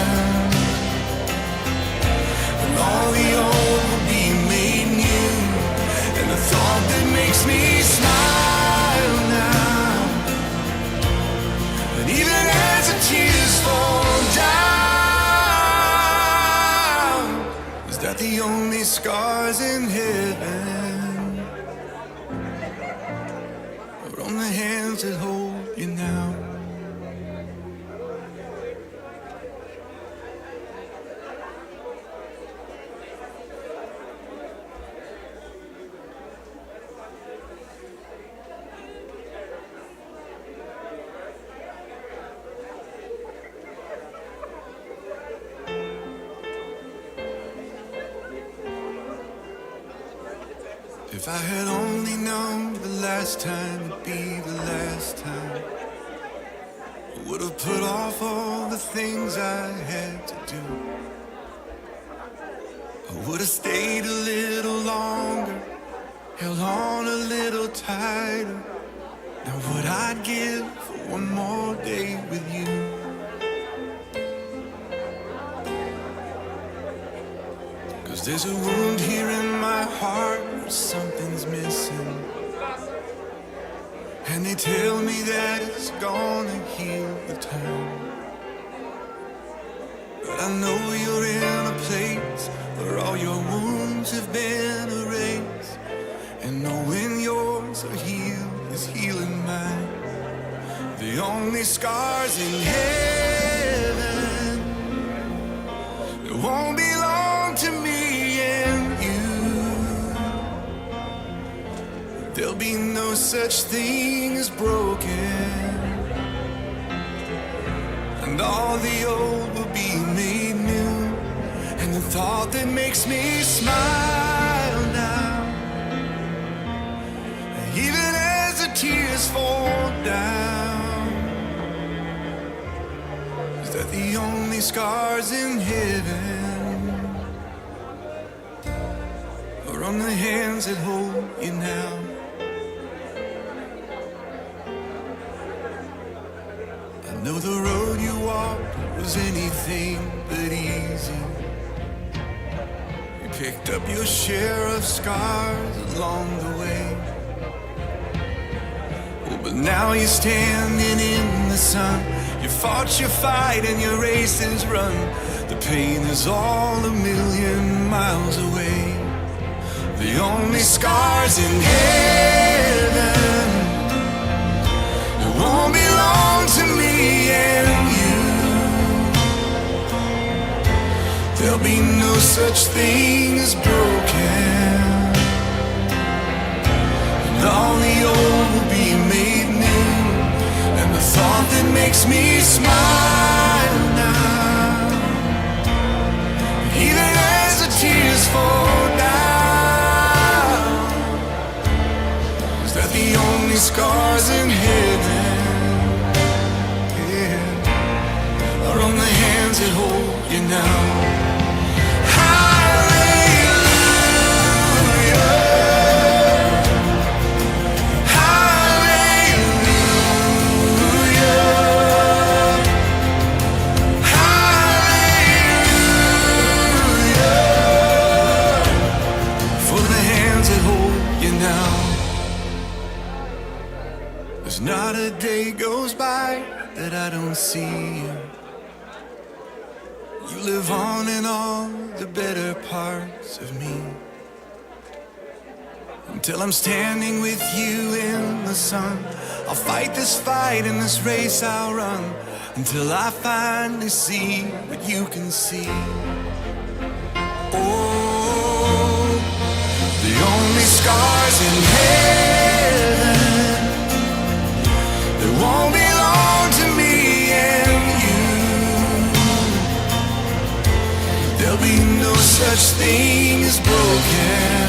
and all the old will be made new. And the thought that makes me smile now, and even as the tears fall down, is that the only scars in heaven are on the hands that hold you now. If I had only known the last time would be the last time, I would have put off all the things I had to do. I would have stayed a little longer, held on a little tighter. Now what I'd give for one more day with you. Cause there's a wound here in my heart where something's missing, and they tell me that it's gonna heal the time. But I know you're in a place where all your wounds have been erased, and knowing yours are healed is healing mine. The only scars in heaven, they won't belong to me and you. There'll be no such thing as broken, and all the old will be made new. And the thought that makes me smile now, even as the tears fall down, Is that the only scars in heaven are on the hands that hold you now? I know the road you walked was anything but easy. You picked up your share of scars along the way. Oh, but now you're standing in the sun. You fought your fight and your races run. The pain is all a million miles away. The only scars in heaven, it won't belong to me and you. There'll be no such thing as broken, and all the old will be made new. And the thought that makes me smile now, even as the tears fall down, is that the only scars in heaven, yeah, are on the hands that hold you now. Not a day goes by that I don't see you. You live on in all the better parts of me. Until I'm standing with you in the sun, I'll fight this fight and this race I'll run, until I finally see what you can see. Oh, the only scars in heaven, they won't belong to me and you. There'll be no such thing as broken,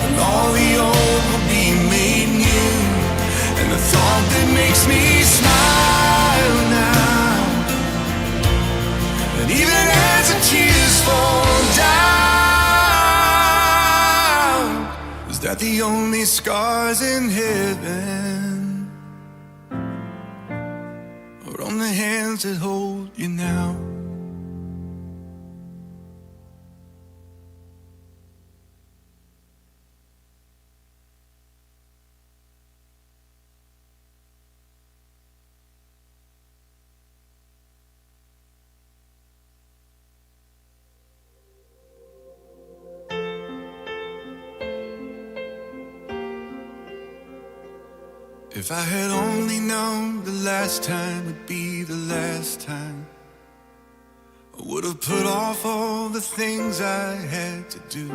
and all the old will be made new. And the thought that makes me smile now, and even as the tears fall down, is that the only scars in heaven are on the hands that hold you now. If I had only known the last time would be the last time, I would have put off all the things I had to do.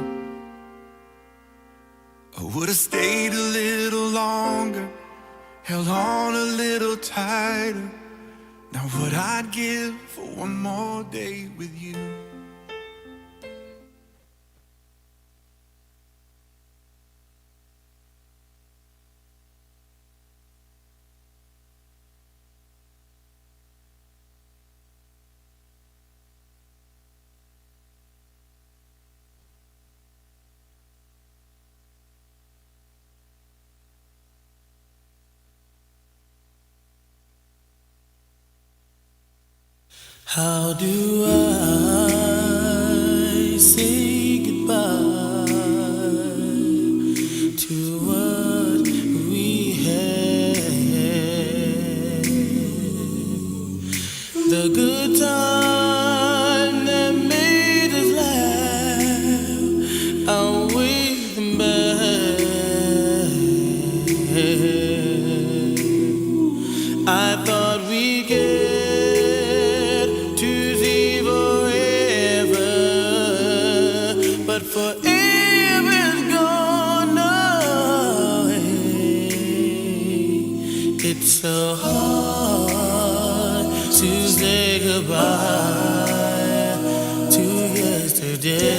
I would have stayed a little longer, held on a little tighter. Now what I'd give for one more day with you. How do I say goodbye to what we had? The good time that made us laugh, outweighed the bad. I thought we'd get forever's gone away. It's so hard to say goodbye to yesterday.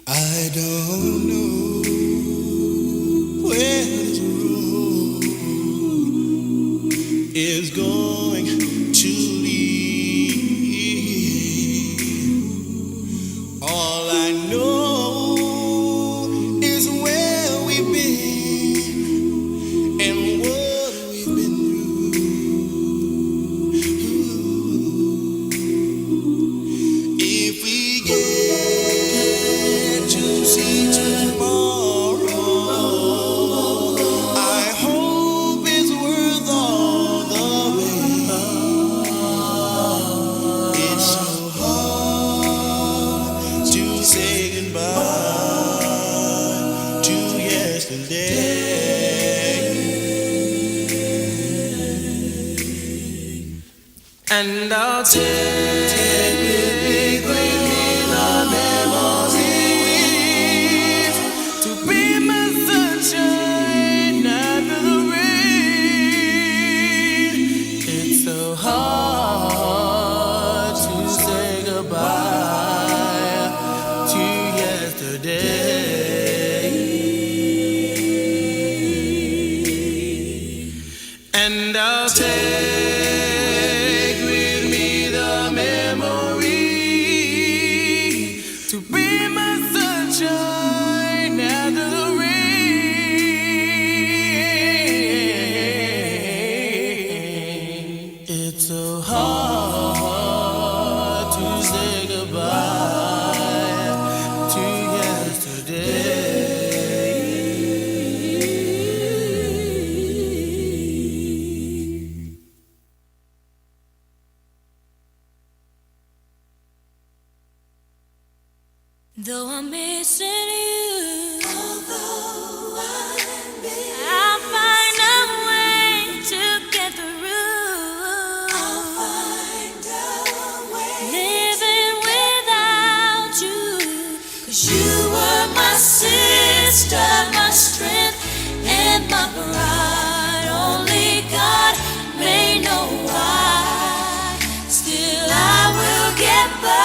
I don't know where And I'll take with me the memories to be my sunshine after the rain. It's so hard to say goodbye to yesterday. And I'll take to be my sunshine after the rain. It's so hard to say goodbye to yesterday. Though I'm missing you, although I'll find a way to get through. I'll find a way. Living without you, 'cause you were my sister, my strength, and my pride. Only God may know why. Still, I will get by.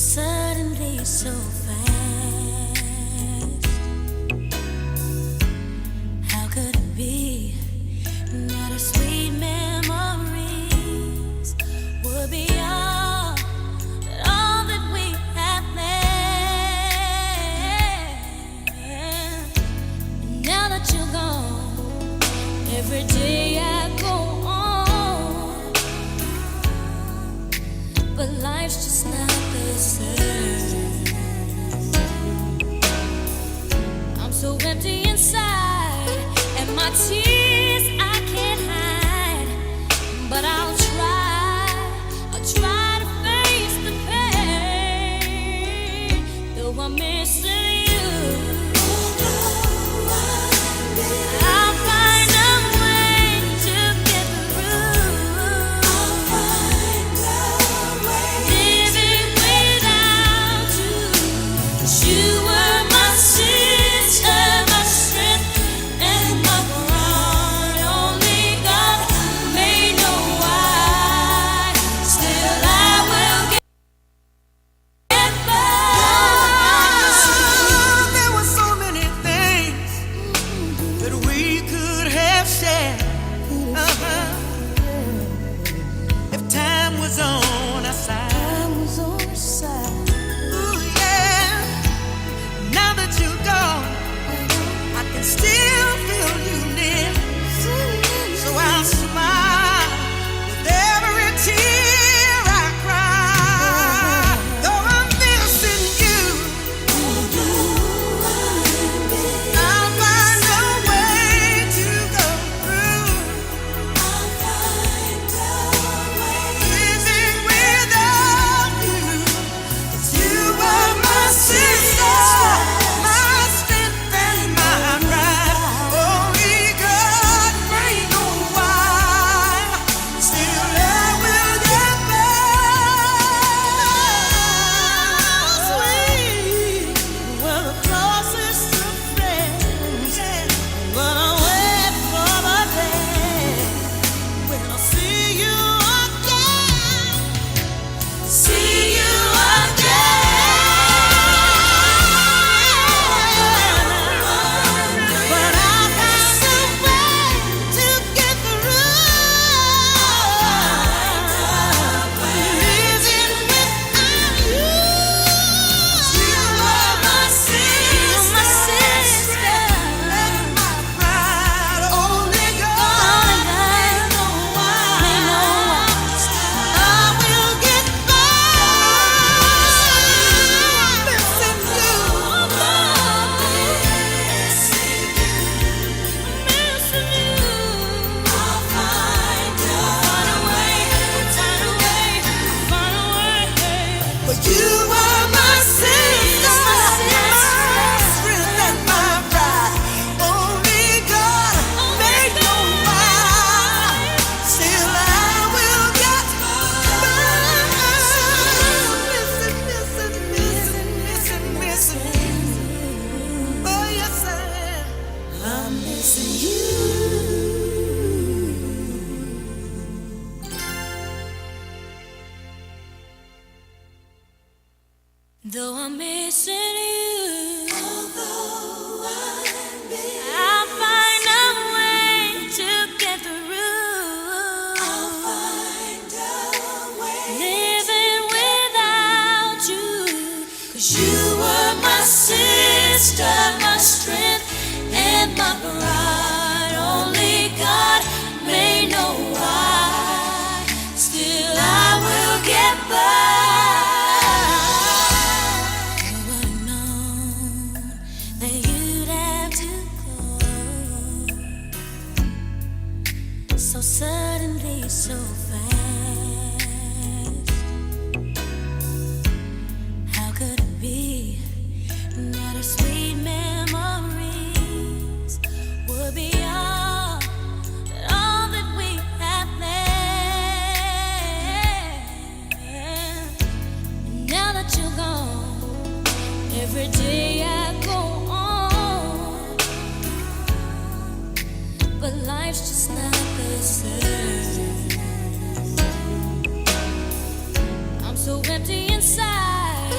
Suddenly so fast. How could it be that our sweet memories would be all that we have planned? And now that you're gone, every day I go on, but life's just not the same. I'm so empty inside, and my tears I can't hide. But I'll try to face the pain. Though I'm missing you, I'll find a way to get through. I'll find a way. Living without you, 'cause you were my sister, my strength, and my pride. Only God may know why. Though I'm missing you, I'll find a way to get through. I'll find a way. Living without you, 'cause you were my sister, my strength, and my pride. Only God may know why. Still, I will get by. So suddenly, so fast. How could it be that our sweet memories would be all that we have left? And now that you're gone, every day I go on, but life's just not the same. I'm so empty inside,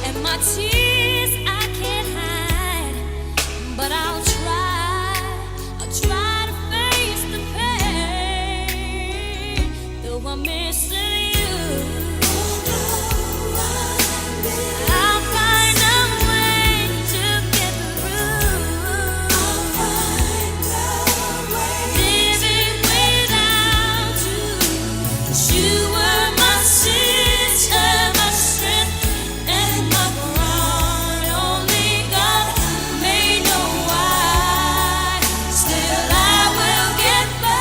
and my tears I can't hide. But I'll try to face the pain. Though I'm missing you, I'll find a way to get through. I'll find a way. Living without you, 'cause you were my sister, my strength, and my pride. Only God may know why. Still, I will get by.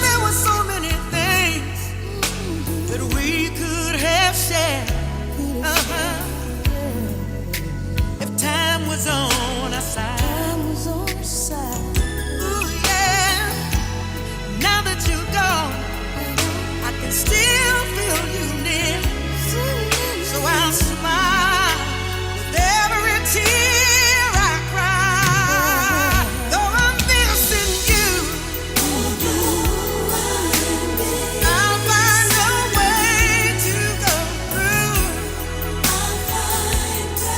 There were so many things that we could have said. If time was on our side. Ooh, yeah. Now that you're gone, I can still feel you near. So I'll smile with every tear I cry. Though I'm missing you, I'll find a way to go through. I'll find a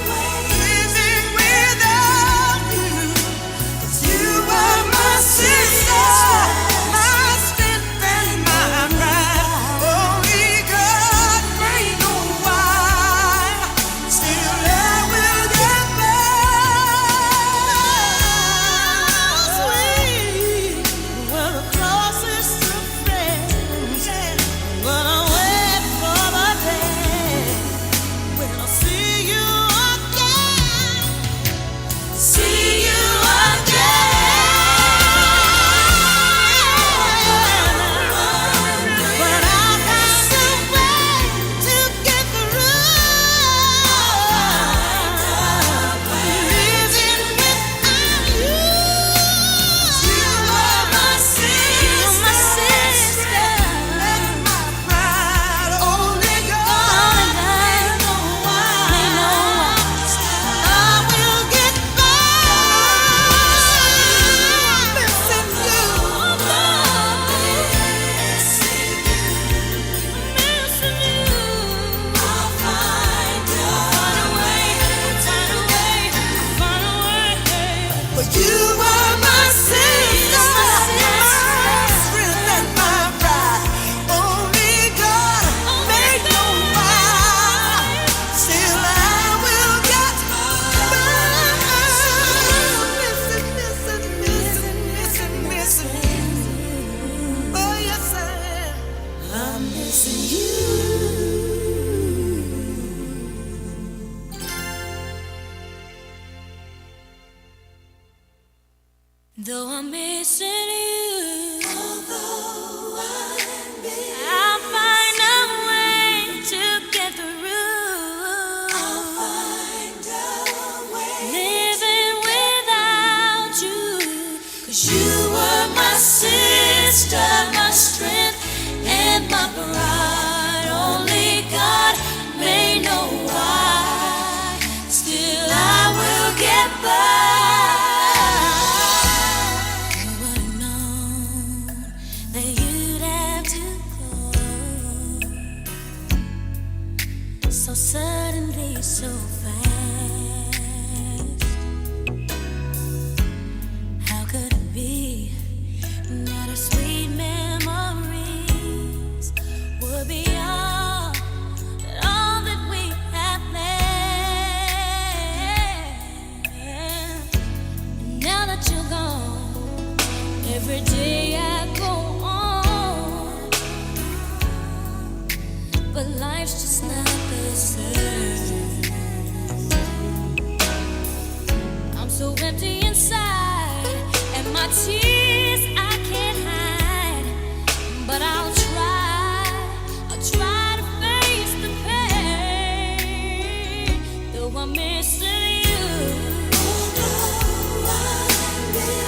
way. Living without you, 'cause you were my sister, my strength, and my pride. Only God may know why. Still, I will get by. Sweet, we're the closest of friends. But I wait for the day when I'll see you again. See you again. But I'll find a way to get through. Living without you. You are my sister, and my pride. Only God may know why. I will get by. Missing you. I'll find a way. But you are my sister, my strength, and my pride. Only God may know why. Still, I will get by. Missing. Oh, yes, I am. I'm missing you. Though I'm missing you, I'll find a way to get through. I'll find a way. Living without you, 'cause you were my sister, my strength, and my pride. Only God may know why. Still, I will get by. Who would have known that you'd have to go? suddenly, so fast. How could it be that our sweet memories would be all that we have planned? Now that you're gone, every day I go on, but life's just not the same. I'm so empty inside, and my tears I can't hide. But I'll try to face the pain, though I'm missing you.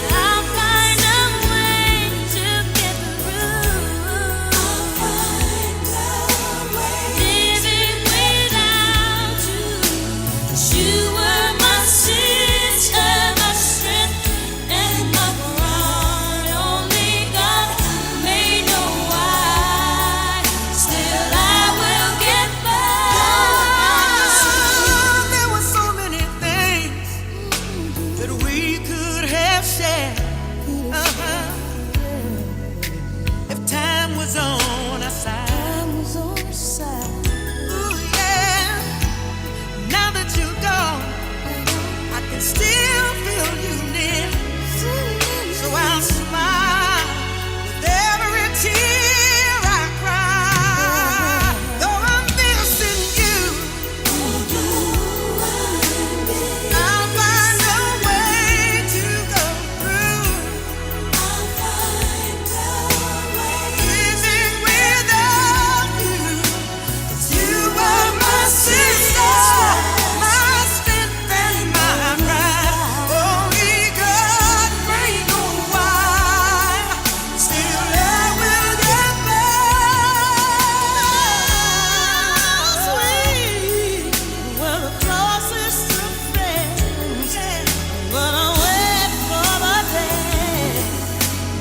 I'll find a way to get through. Living without you, 'cause you were my sister, my strength, and my pride. Only God may know why. Still, I will get by. There were so many things that we could have shared. If time was on our side. Ooh, yeah. Now that you're gone, I can still feel you near. So I'll smile with every tear I cry. Though I'm missing you, I'll find a way to go through. Living without you, 'cause you were my sister, my strength and my pride. Only God may know why. Still, I will get by. Sweet were the closest of friends, but I wait for the day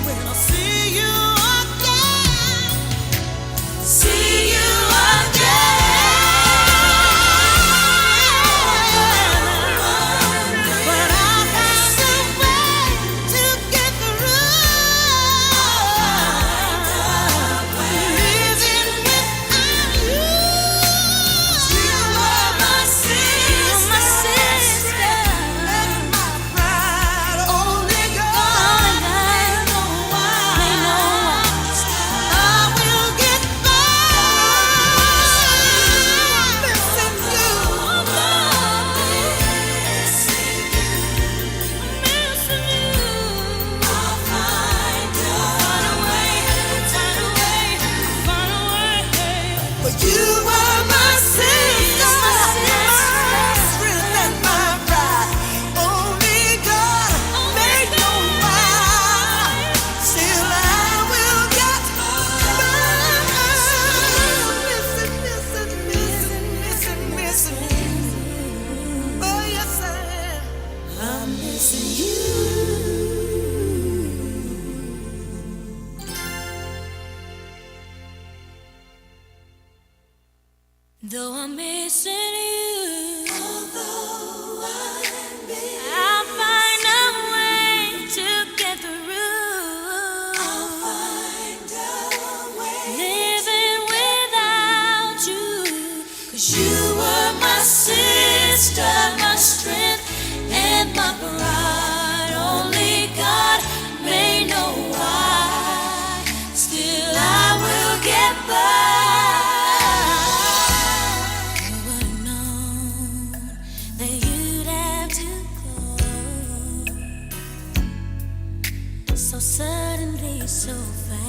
when I'll see you again. See you again. But I'll find a way to get through. Living without you. You are my sister, and my pride. Only God may know why. I will get by. Missing you. I'll find a way. But you are my sister, my strength and my pride. Only God may know why. Still, I will get by. Missing you. Oh, yes, I am. I'm missing you. Though I'm missing you, I'll find a way to get through. Living without you, 'cause you were my sister, my strength, and my pride. Only God may know why. Still, I will get by. Who would've known that you'd have to go so suddenly, so fast?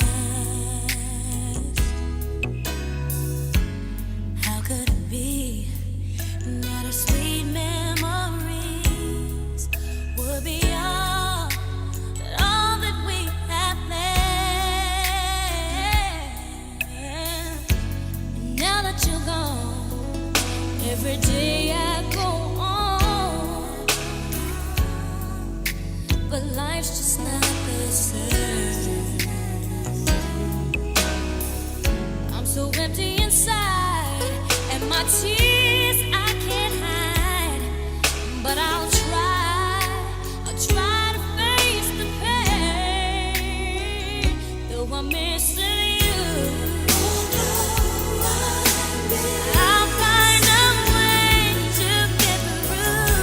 How could it be that our sweet memories would be all that we have planned? Now that you're gone, every day I go on, but life's just not the same. I'm so empty inside, and my my tears I can't hide, but I'll try to face the pain, though I'm missing you. I'll find a way to get through.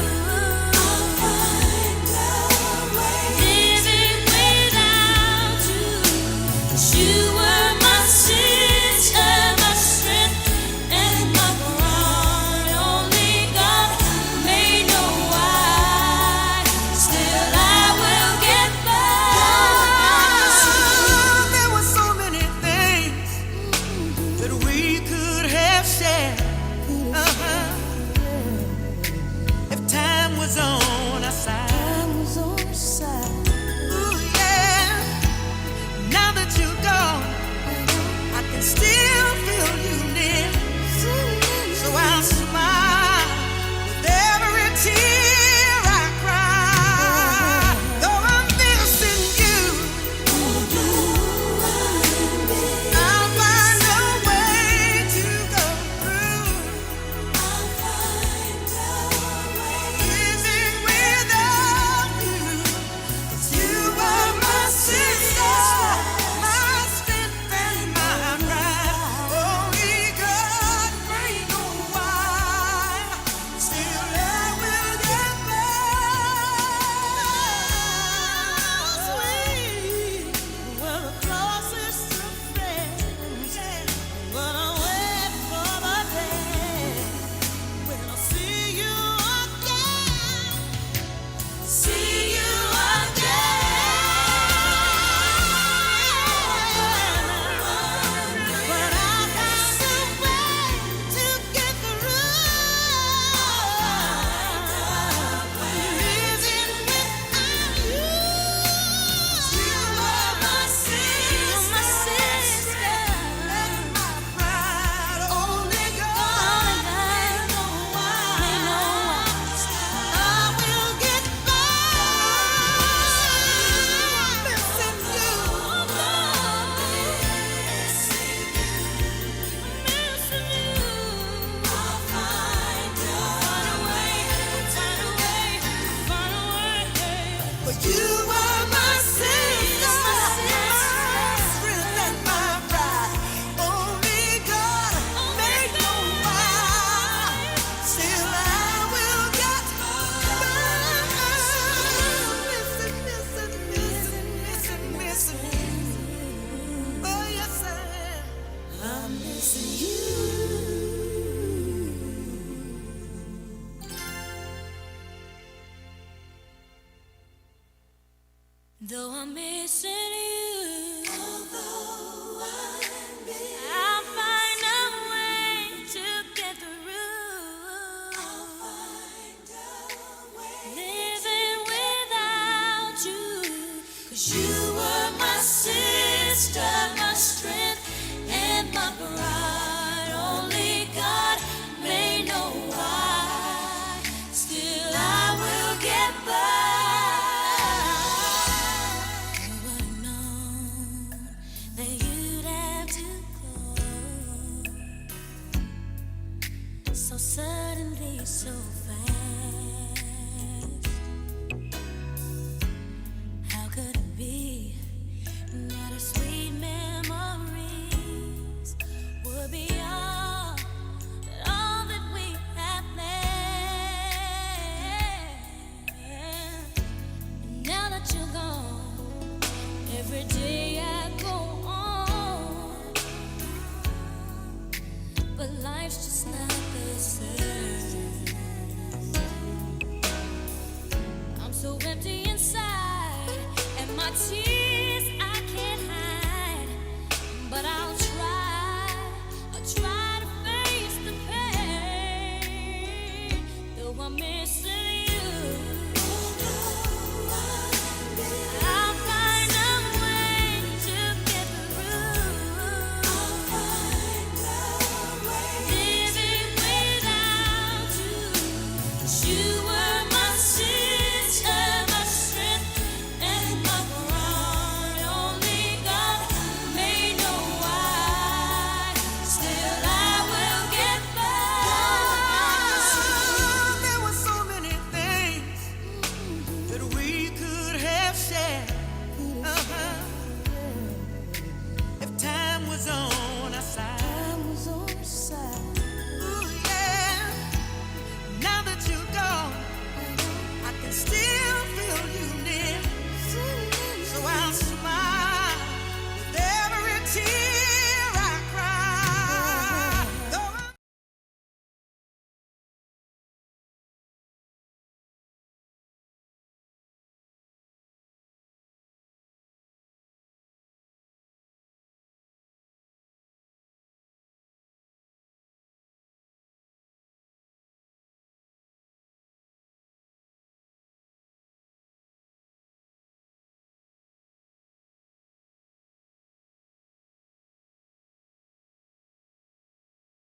Living without you, 'cause you were my sister, my strength, and my pride. Only God may know why. Still, I will get by. There were so many things that we could have shared. If time was on our side. Ooh, yeah. Now that you're gone, I can still feel you near. So I'll smile with every tear I cry. Though I'm missing you, I'll find a way to go through. Living without you, 'cause you were my sister, my strength and my pride. Only God may know why. Still, I will get by. Sweet were the closest of friends, but I wait for the day when I'll see you again. See you again. But I found a way to get through. Living without you. You were my sister, and my pride. Only God may know why. I will get by. Missing you. I'll find a way. But you were my sister, my strength and my pride. Only God may know why. Still, I will get missing. Oh, yes, I am. I'm missing you. Though I'm missing you, I'll find a way to get through. Living without you, 'cause you were my sister, my strength, and my pride. Only God may know why. Still, I will get by. Who would've known that you'd have to go so suddenly, so